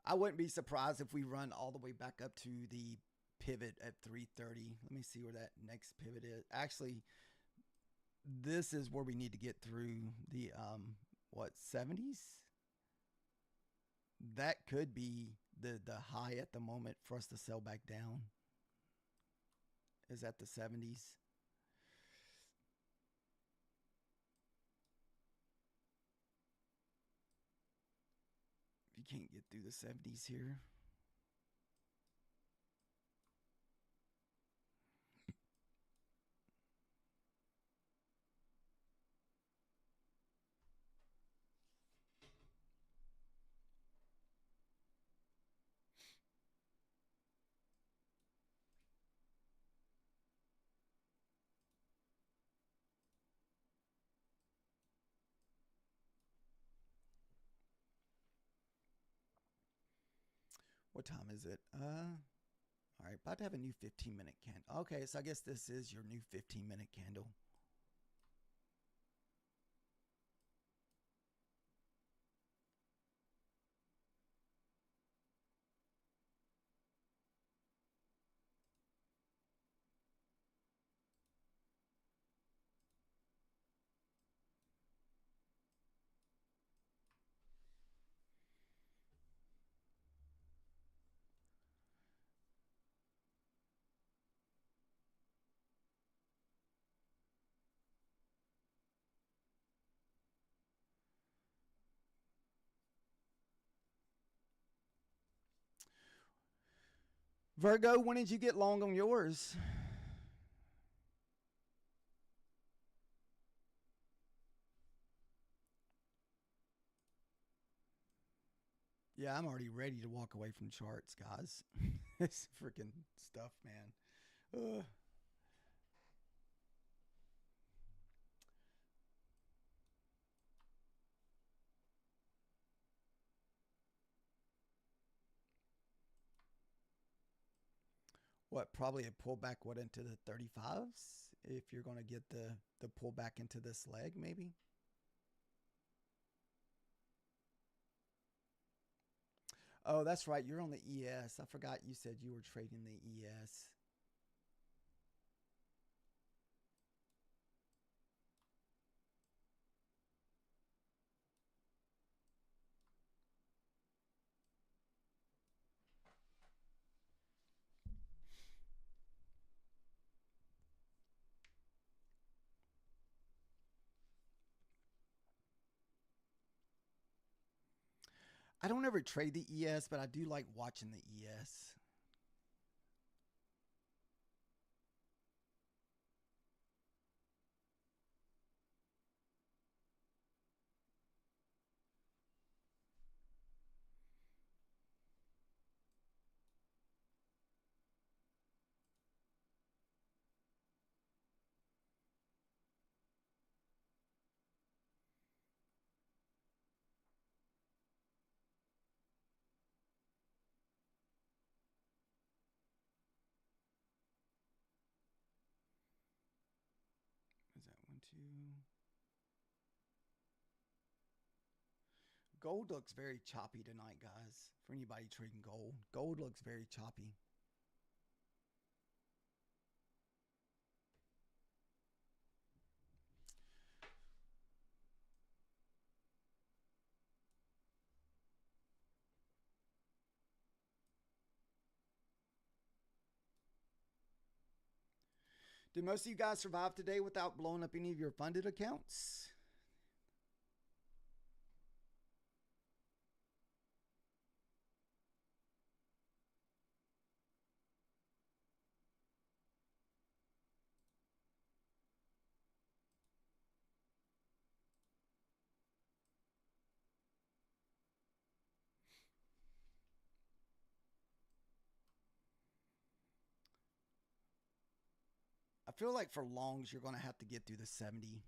S1: I wouldn't be surprised if we run all the way back up to the pivot at 330. Let me see where that next pivot is. Actually, this is where we need to get through the what, 70s? That could be the high at the moment for us to sell back down. Is at the 70s. If you can't get through the 70s here. What time is it? All right, about to have a new 15-minute candle. Okay, so I guess this is your new 15-minute candle. Virgo, when did you get long on yours? Yeah, I'm already ready to walk away from charts, guys. It's freaking stuff, man. Ugh. What, probably a pullback, what, into the 35s? If you're going to get the pullback into this leg, maybe? Oh, that's right. You're on the ES. I forgot you said you were trading the ES. I don't ever trade the ES, but I do like watching the ES. Is that 1, 2? Gold looks very choppy tonight, guys. For anybody trading gold, gold looks very choppy. Did most of you guys survive today without blowing up any of your funded accounts? I feel like for longs, you're going to have to get through the 70.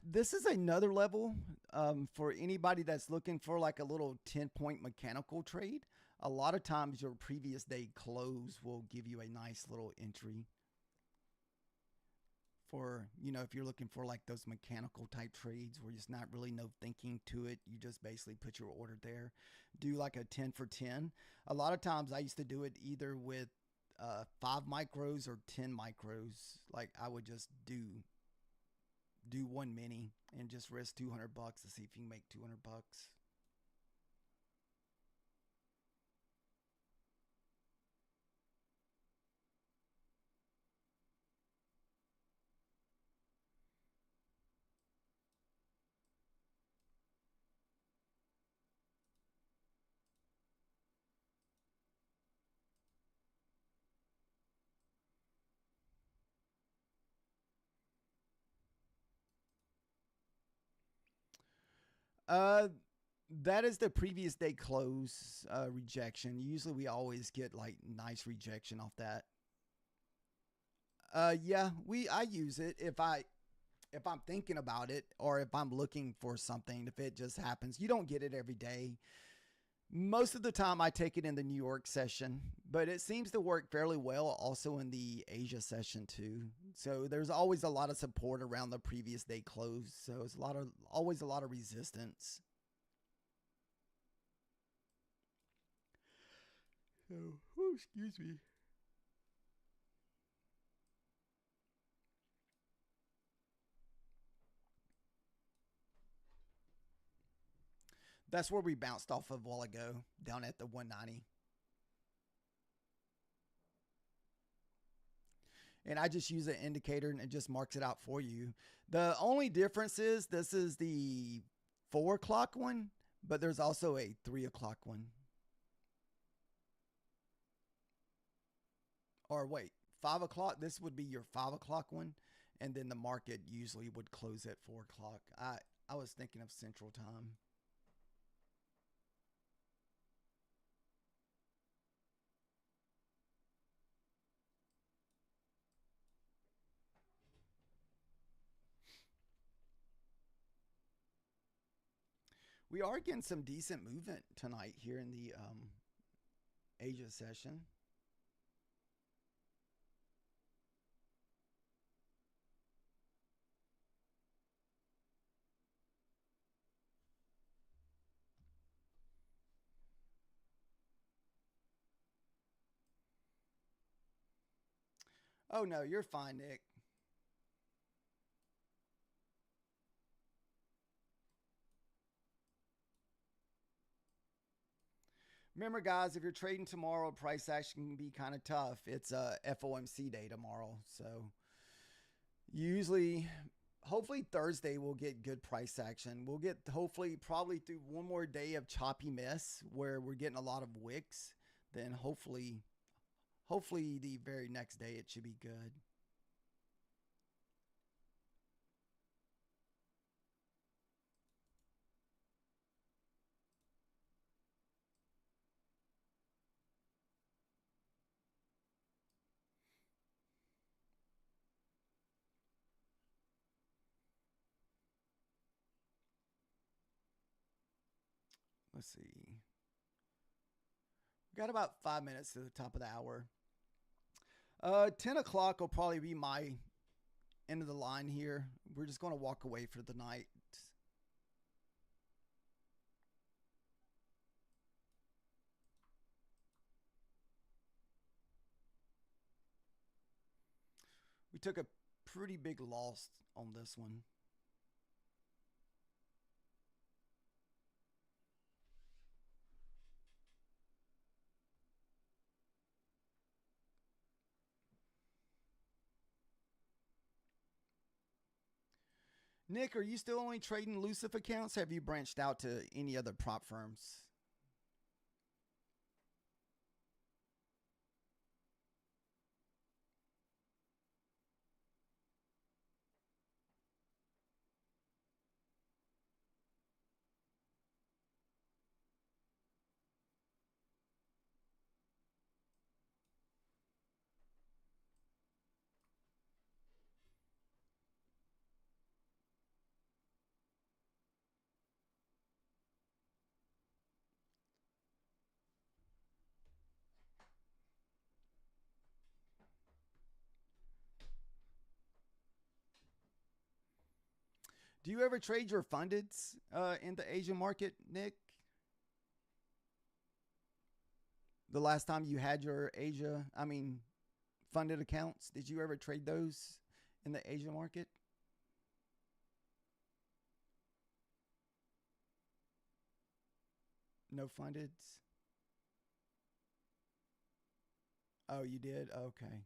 S1: This is another level for anybody that's looking for like a little 10-point mechanical trade. A lot of times your previous day close will give you a nice little entry for, you know, if you're looking for like those mechanical type trades where there's not really no thinking to it. You just basically put your order there, do like a 10 for 10. A lot of times I used to do it either with 5 micros or 10 micros. Like I would just do one mini and just risk 200 bucks to see if you can make 200 bucks. Uh, that is the previous day close rejection. Usually we always get like nice rejection off that. Yeah, I use it if I'm thinking about it or if I'm looking for something. If it just happens, you don't get it every day. Most of the time, I take it in the New York session, but it seems to work fairly well also in the Asia session too. So there's always a lot of support around the previous day close. So it's always a lot of resistance. So, oh, excuse me. That's where we bounced off of a while ago, down at the 190. and I just use an indicator and it just marks it out for you. The only difference is this is the 4 o'clock one, but there's also a 3 o'clock one. Or wait, 5 o'clock. This would be your 5 o'clock one, and then the market usually would close at 4 o'clock. I was thinking of Central Time. We are getting some decent movement tonight here in the Asia session. Oh no, you're fine, Nick. Remember, guys, if you're trading tomorrow, price action can be kind of tough. It's a FOMC day tomorrow, so usually, hopefully Thursday we'll get good price action. We'll get hopefully probably through one more day of choppy mess where we're getting a lot of wicks. Then hopefully the very next day it should be good. Let's see. We got about 5 minutes to the top of the hour. 10 o'clock will probably be my end of the line here. We're just going to walk away for the night. We took a pretty big loss on this one. Nick, are you still only trading elusive accounts? Have you branched out to any other prop firms? Do you ever trade your fundeds in the Asian market, Nick? The last time you had your funded accounts, did you ever trade those in the Asian market? No fundeds? Oh, you did? Okay.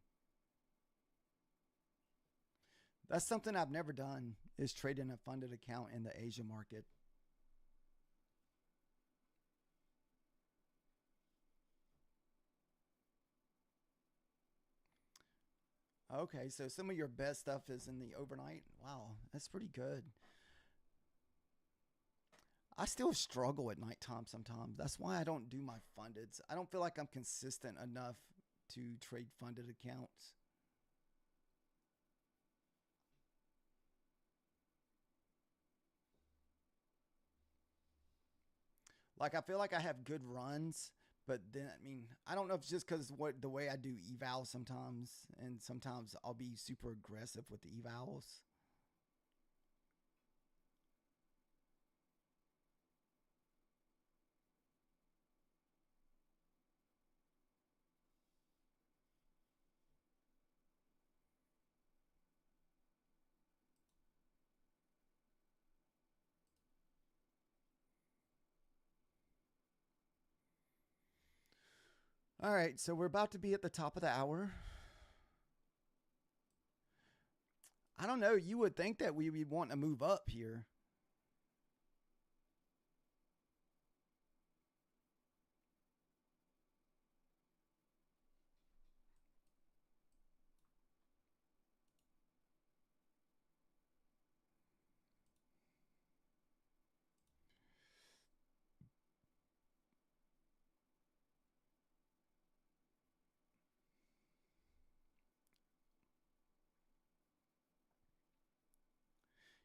S1: That's something I've never done is trading a funded account in the Asia market. Okay, so some of your best stuff is in the overnight. Wow, that's pretty good. I still struggle at nighttime sometimes. That's why I don't do my fundeds. I don't feel like I'm consistent enough to trade funded accounts. Like I feel like I have good runs, but then I don't know if it's just because what the way I do evals sometimes, and sometimes I'll be super aggressive with the evals. All right, so we're about to be at the top of the hour. I don't know. You would think that we would want to move up here.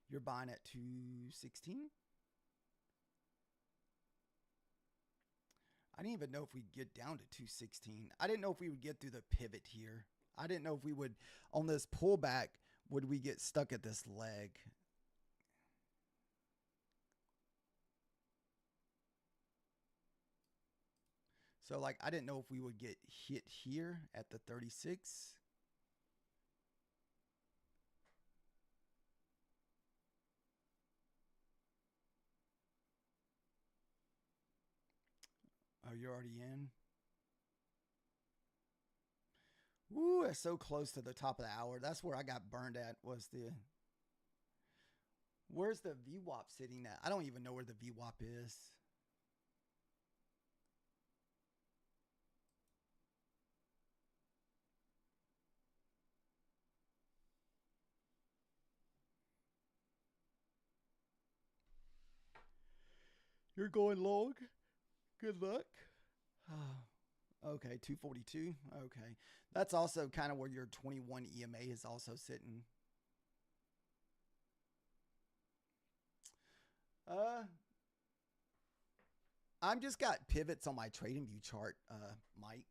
S1: You're buying at 216. I didn't even know if we'd get down to 216. I didn't know if we would get through the pivot here. I didn't know if we would, on this pullback, would we get stuck at this leg? So, like, I didn't know if we would get hit here at the 36. Oh, you're already in? Woo, that's so close to the top of the hour. That's where I got burned at, was the... Where's the VWAP sitting at? I don't even know where the VWAP is. You're going long? Good luck. Okay, 242. Okay. That's also kind of where your 21 EMA is also sitting. I'm just got pivots on my trading view chart, Mike.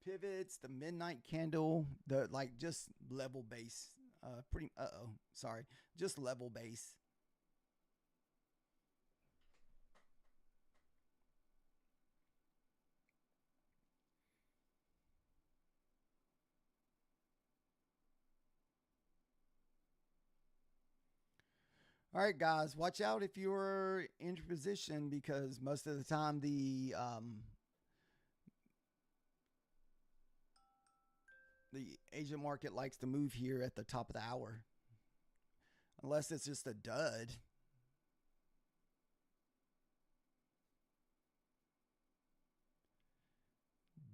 S1: Pivots, the midnight candle, the like just level base, just level base. All right, guys, watch out if you're in position, because most of the time the Asian market likes to move here at the top of the hour, unless it's just a dud.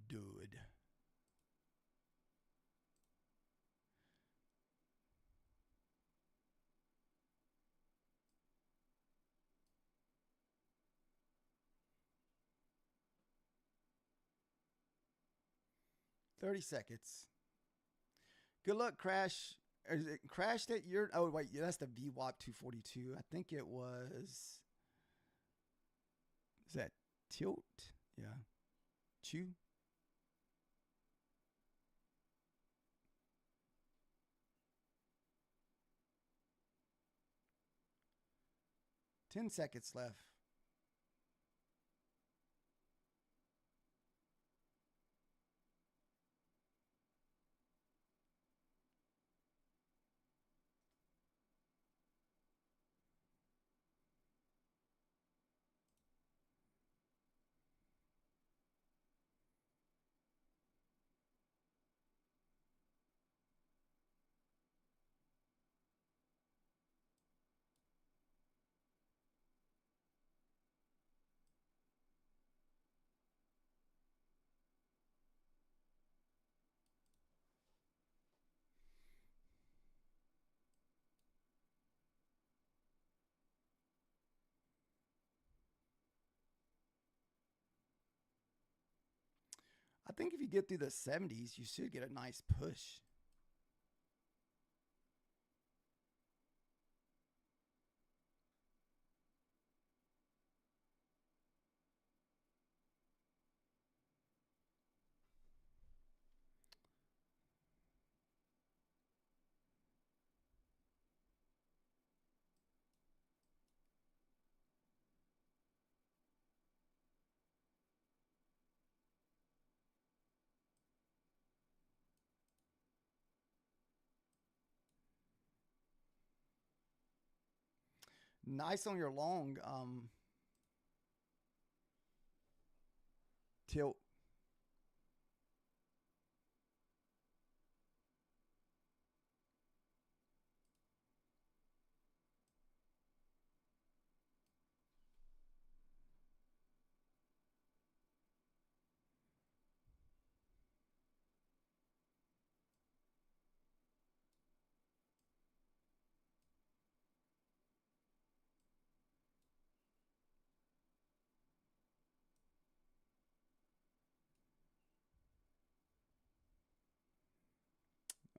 S1: Dude. $30. Good luck, Crash. Is it crashed at your... Oh, wait. Yeah, that's the VWAP 242. I think it was... Is that Tilt? Yeah. Chew? $10 left. I think if you get through the 70s, you should get a nice push. Nice on your long tilt.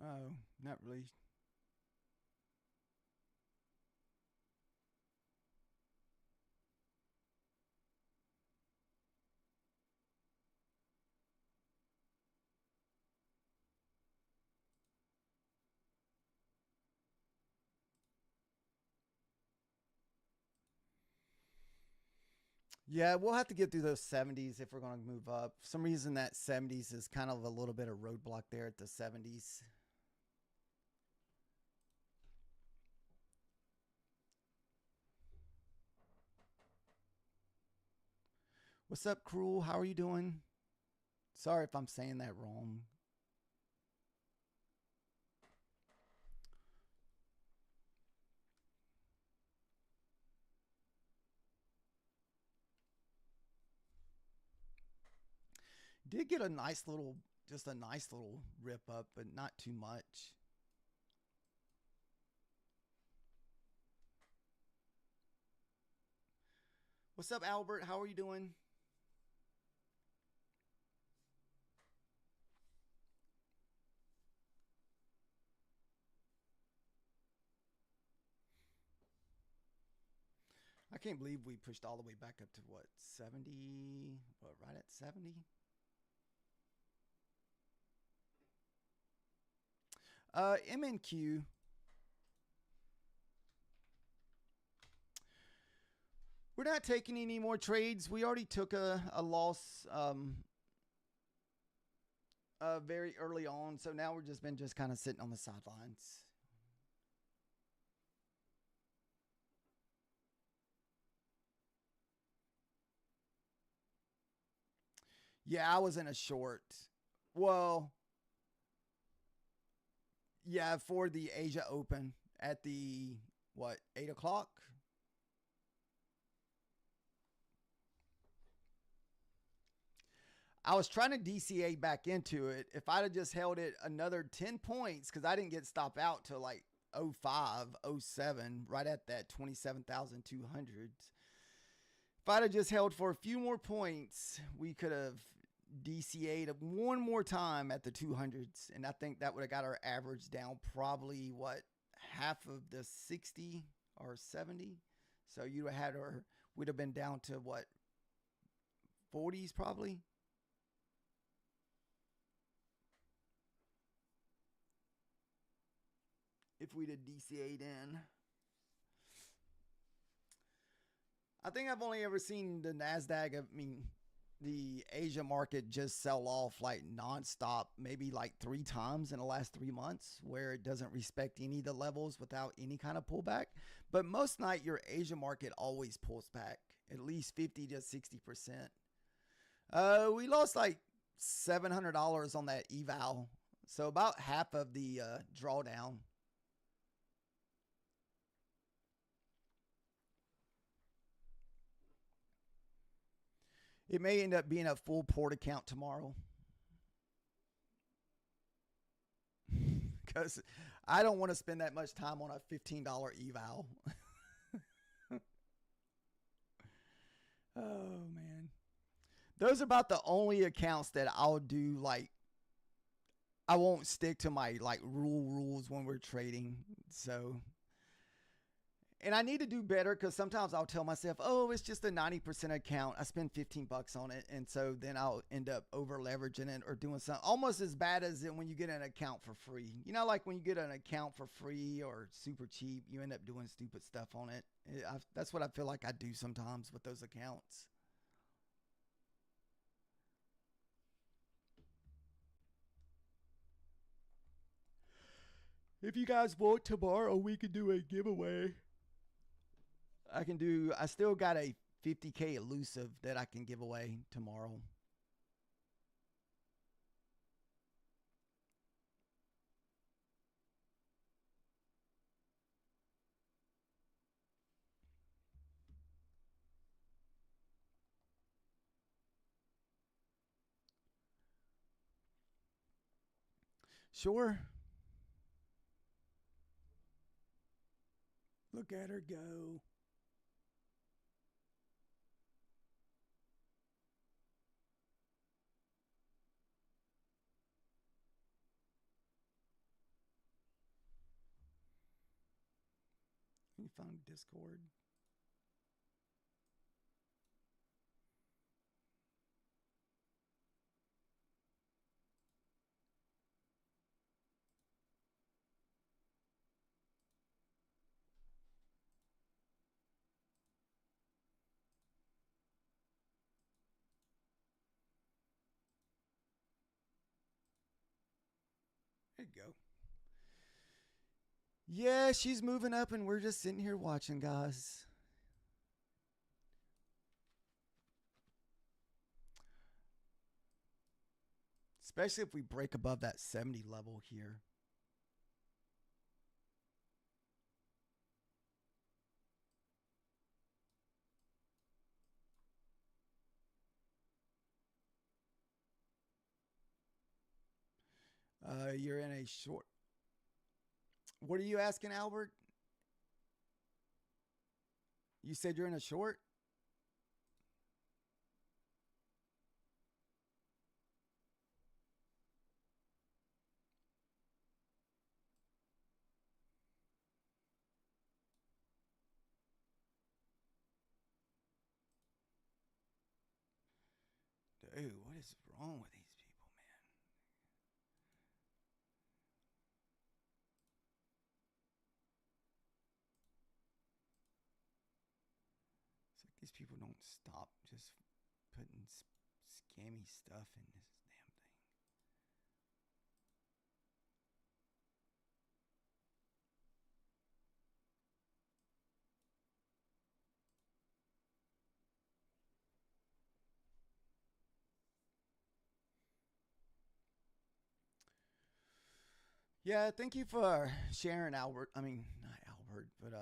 S1: Oh, not really. Yeah, we'll have to get through those 70s if we're going to move up. For some reason, that 70s is kind of a little bit of roadblock there at the 70s. What's up, Cruel? How are you doing? Sorry if I'm saying that wrong. Did get a nice little, just a nice little rip up, but not too much. What's up, Albert? How are you doing? I can't believe we pushed all the way back up to what, 70? What, right at 70? MNQ. We're not taking any more trades. We already took a loss very early on, so now we're just kind of sitting on the sidelines. Yeah, I was in a short. Well, yeah, for the Asia Open at the what, 8 o'clock? I was trying to DCA back into it. If I'd have just held it another 10 points, because I didn't get stopped out till like 05, 07, right at that 27,200. If I'd have just held for a few more points, we could have DCA'd one more time at the 200s. And I think that would have got our average down probably, what, half of the 60 or 70. So you'd have had our, we'd have been down to what, 40s probably. If we'd have DCA'd in. I think I've only ever seen the NASDAQ, I mean, the Asia market just sell off like nonstop, maybe like 3 times in the last 3 months, where it doesn't respect any of the levels without any kind of pullback. But most night, your Asia market always pulls back at least 50 to 60%. We lost like $700 on that eval. So about half of the drawdown. It may end up being a full port account tomorrow. Because I don't want to spend that much time on a $15 eval. Oh, man. Those are about the only accounts that I'll do. Like, I won't stick to my like rules when we're trading. So, and I need to do better, because sometimes I'll tell myself, oh, it's just a 90% account. I spend $15 on it. And so then I'll end up over leveraging it or doing something almost as bad as when you get an account for free. You know, like when you get an account for free or super cheap, you end up doing stupid stuff on it. That's what I feel like I do sometimes with those accounts. If you guys want, tomorrow we can do a giveaway. I still got a 50K elusive that I can give away tomorrow. Sure. Look at her go. me find Discord. There you go. Yeah, she's moving up and we're just sitting here watching, guys. Especially if we break above that 70 level here. You're in a short. What are you asking, Albert? You said you're in a short? Dude, what is wrong with these people, man? It's like these people don't stop just putting scammy stuff in this damn thing. Yeah, thank you for sharing, Albert. I mean, not Albert, but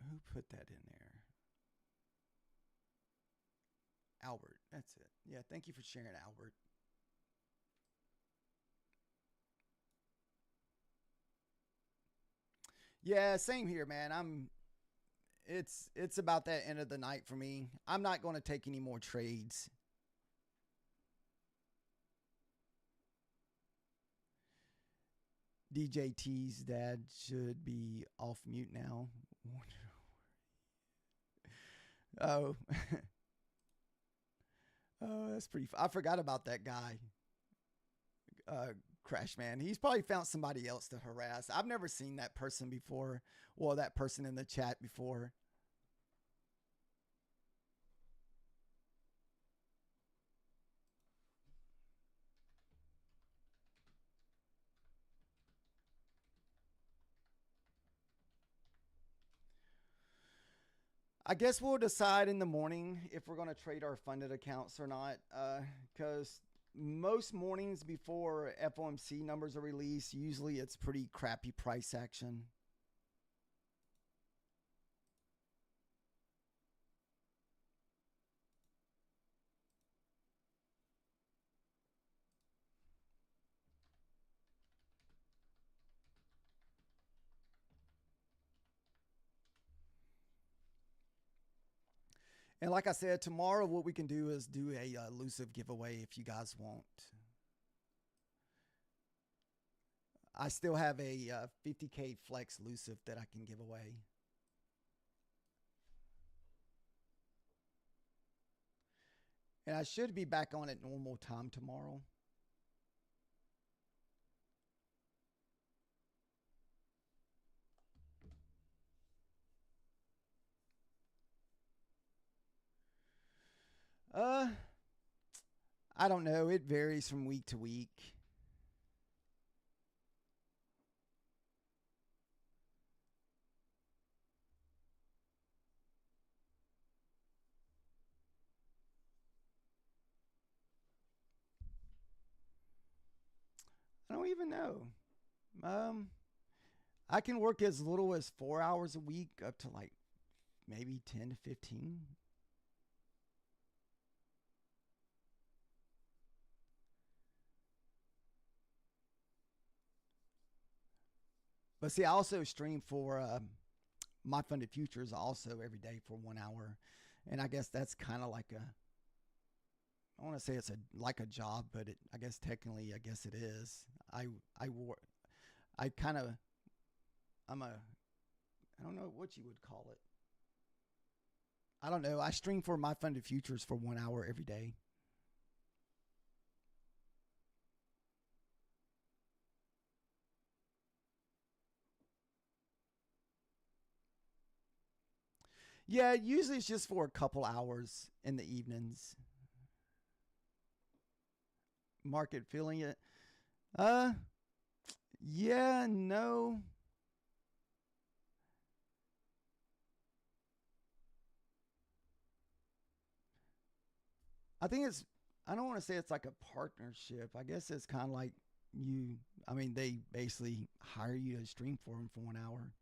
S1: who put that in there? Albert, that's it. Yeah, thank you for sharing, Albert. Yeah, same here, man. It's about that end of the night for me. I'm not going to take any more trades. DJT's dad should be off mute now. Oh. Oh, that's pretty. I forgot about that guy, Crash Man. He's probably found somebody else to harass. I've never seen that person before. Well, that person in the chat before. I guess we'll decide in the morning if we're going to trade our funded accounts or not. Because most mornings before FOMC numbers are released, usually it's pretty crappy price action. And like I said, tomorrow what we can do is do a elusive giveaway if you guys want. I still have a 50K flex elusive that I can give away. And I should be back on at normal time tomorrow. I don't know. It varies from week to week. I don't even know. I can work as little as 4 hours a week up to like maybe 10 to 15. But see, I also stream for my funded futures also every day for 1 hour. And I guess that's kind of like I want to say it's like a job, but I guess technically, I guess it is. I'm a I don't know what you would call it. I don't know. I stream for my funded futures for 1 hour every day. Yeah, usually it's just for a couple hours in the evenings. Market feeling it. Uh, yeah, no. I think it's, I don't want to say it's like a partnership. I guess it's kind of like you, I mean, they basically hire you to stream for them for 1 hour.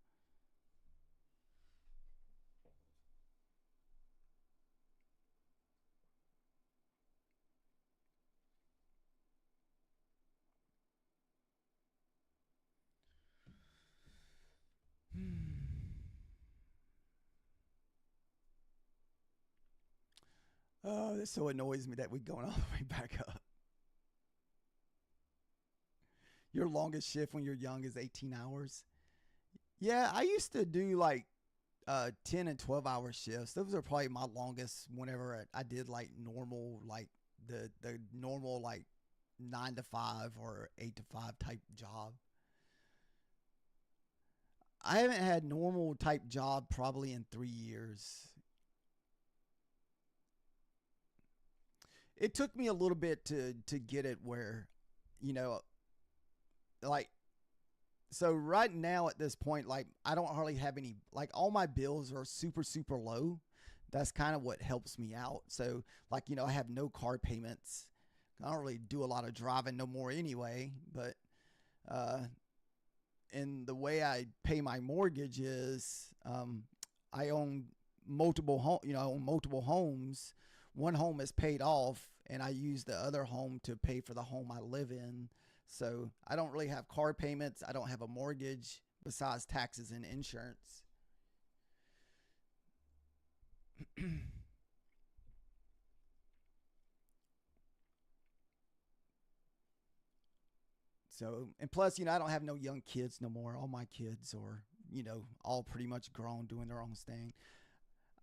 S1: Oh, this so annoys me that we're going all the way back up. Your longest shift when you're young is 18 hours. Yeah, I used to do like 10 and 12-hour shifts. Those are probably my longest whenever I did like normal, like the normal like 9 to 5 or 8 to 5 type job. I haven't had normal type job probably in 3 years. It took me a little bit to get it where, you know, like, so right now at this point, like I don't hardly have any, like all my bills are super super low. That's kind of what helps me out. So like, you know, I have no car payments. I don't really do a lot of driving no more anyway, but uh and the way I pay my mortgage is I own I own multiple homes. One home is paid off, and I use the other home to pay for the home I live in. So I don't really have car payments. I don't have a mortgage besides taxes and insurance. So, and plus, you know, I don't have no young kids no more. All my kids are, you know, all pretty much grown doing their own thing.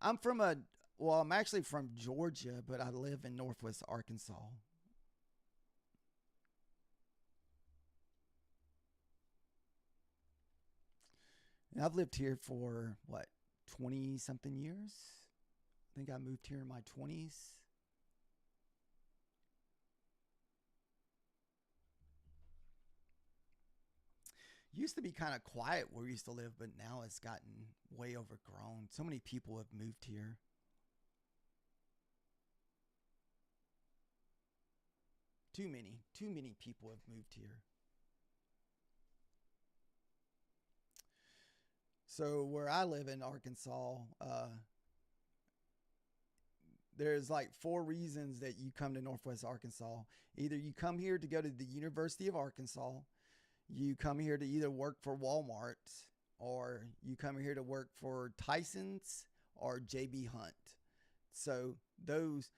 S1: I'm from a, well, I'm actually from Georgia, but I live in Northwest Arkansas. And I've lived here for what, 20 something years? I think I moved here in my 20s. Used to be kind of quiet where we used to live, but now it's gotten way overgrown. So many people have moved here. Too many people have moved here. So where I live in Arkansas, there's like four reasons that you come to Northwest Arkansas. Either you come here to go to the University of Arkansas, you come here to either work for Walmart, or you come here to work for Tyson's or JB Hunt. So those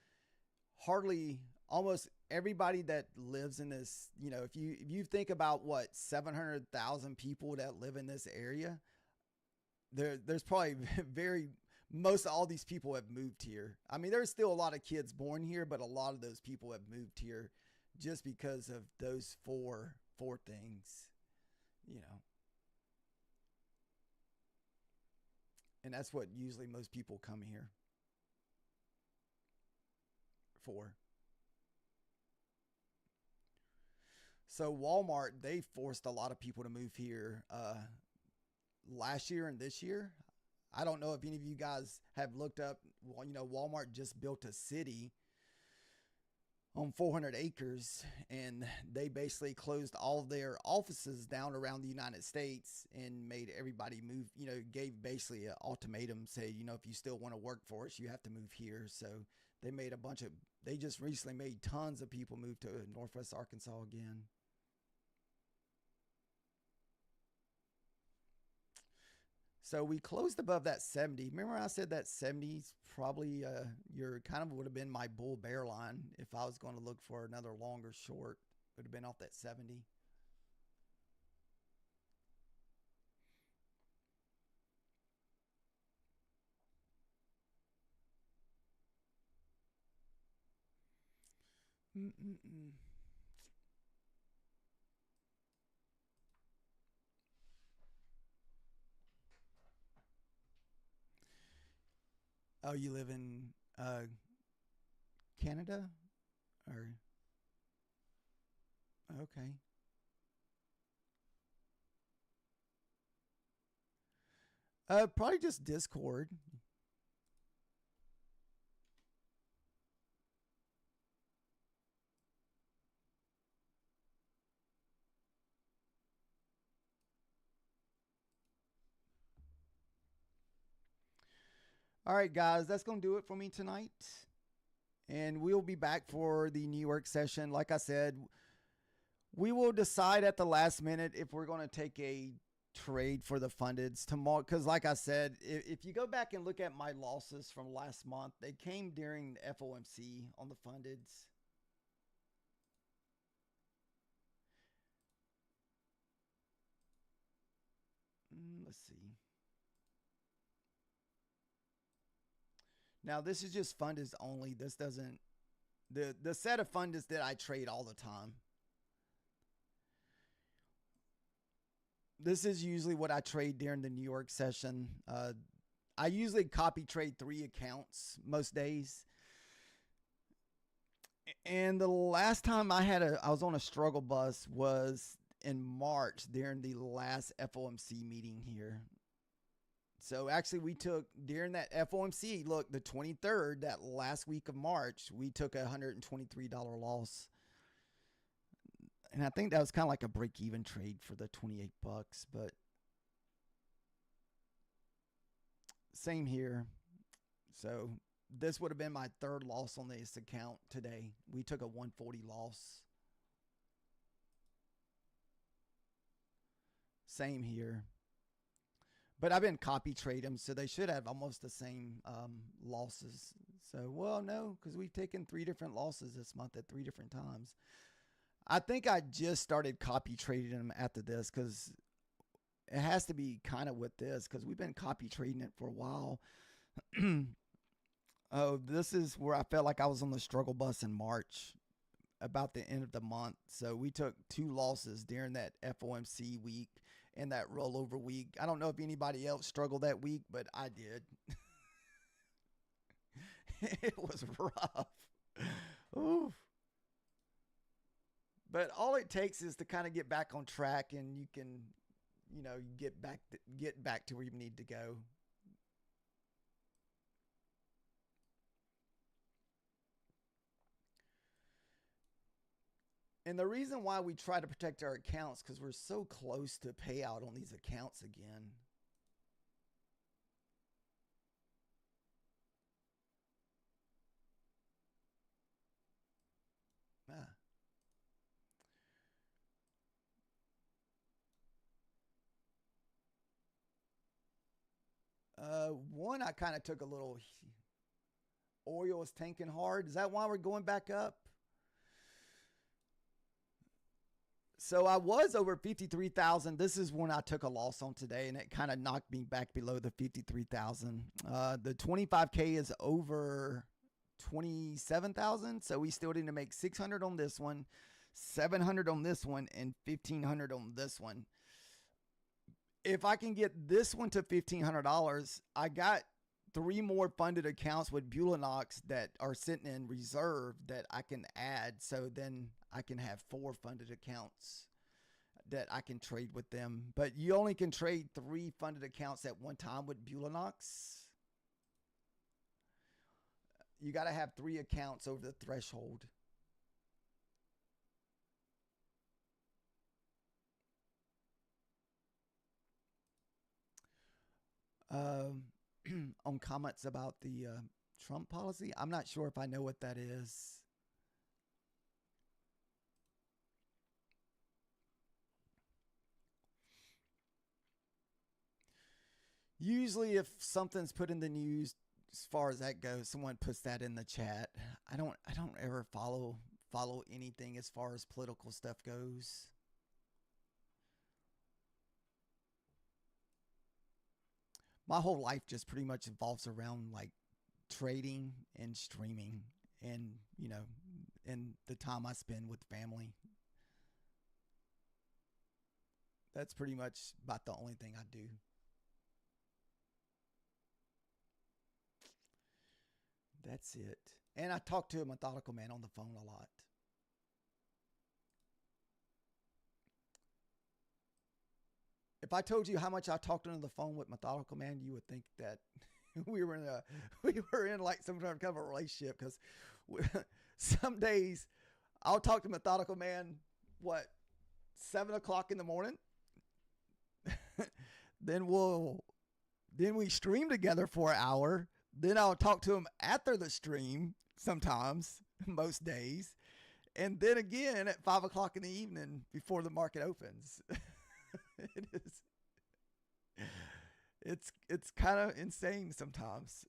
S1: hardly almost everybody that lives in this, you know, if you think about what 700,000 people that live in this area, there's probably very most of all these people have moved here. I mean, there's still a lot of kids born here, but a lot of those people have moved here just because of those four things, you know. And that's what usually most people come here for. So Walmart, they forced a lot of people to move here last year and this year. I don't know if any of you guys have looked up. Well, you know, Walmart just built a city on 400 acres, and they basically closed all their offices down around the United States and made everybody move. You know, gave basically an ultimatum, say, you know, if you still want to work for us, you have to move here. So they made a bunch of. They just recently made tons of people move to Northwest Arkansas again. So we closed above that 70. Remember I said that 70's probably your kind of would have been my bull bear line if I was going to look for another longer short. Would have been off that 70. Oh, you live in Canada? Or okay. Probably just Discord. All right, guys, that's going to do it for me tonight. And we'll be back for the New York session. Like I said, we will decide at the last minute if we're going to take a trade for the fundeds tomorrow. Because like I said, if you go back and look at my losses from last month, they came during the FOMC on the fundeds. Let's see. Now this is just fundeds only. This doesn't the set of fundeds that I trade all the time. This is usually what I trade during the New York session. I usually copy trade 3 accounts most days. And the last time I was on a struggle bus was in March during the last FOMC meeting here. So actually we took during that FOMC, look, the 23rd, that last week of March, we took a $123 loss. And I think that was kind of like a break-even trade for the 28 bucks, but same here. So this would have been my 3rd loss on this account today. We took a 140 loss. Same here. But I've been copy trade them, so they should have almost the same losses. So, well, no, because we've taken 3 different losses this month at 3 different times. I think I just started copy trading them after this because it has to be kind of with this because we've been copy trading it for a while. Oh, this is where I felt like I was on the struggle bus in March, about the end of the month. So we took 2 losses during that FOMC week and that rollover week. I don't know if anybody else struggled that week, but I did. It was rough. Oof. But all it takes is to kind of get back on track, and you can, get back to where you need to go. And the reason why we try to protect our accounts because we're so close to payout on these accounts again. Ah. One, I kind of took a little. Oil is tanking hard. Is that why we're going back up? So I was over 53,000. This is when I took a loss on today, and it kind of knocked me back below the 53,000. The 25K is over 27,000. So we still need to make 600 on this one, 700 on this one, and 1,500 on this one. If I can get this one to $1,500, I got 3 more funded accounts with Bulanox that are sitting in reserve that I can add. So then I can have 4 funded accounts that I can trade with them. But you only can trade 3 funded accounts at one time with Bulanox. You got to have 3 accounts over the threshold. On comments about the Trump policy, I'm not sure if I know what that is. Usually if something's put in the news, as far as that goes, someone puts that in the chat. I don't ever follow anything as far as political stuff goes. My whole life just pretty much involves around like trading and streaming and, and the time I spend with family. That's pretty much about the only thing I do. That's it. And I talk to a methodical man on the phone a lot. If I told you how much I talked on the phone with methodical man, you would think that we were in like some kind of a relationship, because some days I'll talk to methodical man, 7 o'clock in the morning. then we stream together for an hour. Then I'll talk to him after the stream sometimes, most days. And then again at 5 o'clock in the evening before the market opens. It's kind of insane sometimes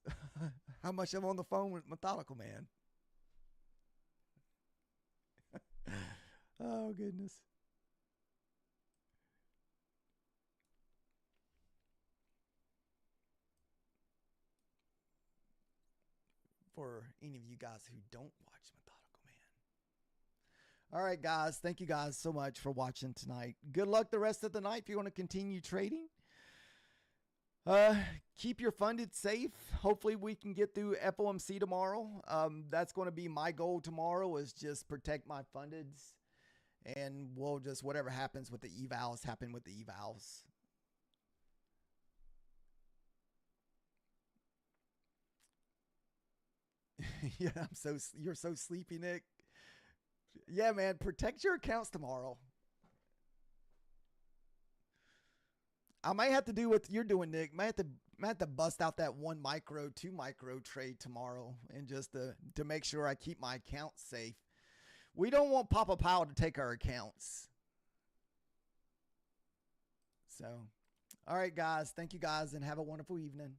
S1: how much I'm on the phone with methodical man. Oh, goodness. For any of you guys who don't watch Methodical Man. All right, guys. Thank you guys so much for watching tonight. Good luck the rest of the night if you want to continue trading. Keep your funded safe. Hopefully we can get through FOMC tomorrow. That's going to be my goal tomorrow, is just protect my fundeds. And we'll just, whatever happens with the evals, happen with the evals. Yeah, you're so sleepy, Nick. Yeah, man, protect your accounts tomorrow. I might have to do what you're doing, Nick. Might have to bust out that 1 micro, 2 micro trade tomorrow, and just to make sure I keep my accounts safe. We don't want Papa Powell to take our accounts. So, all right, guys. Thank you, guys, and have a wonderful evening.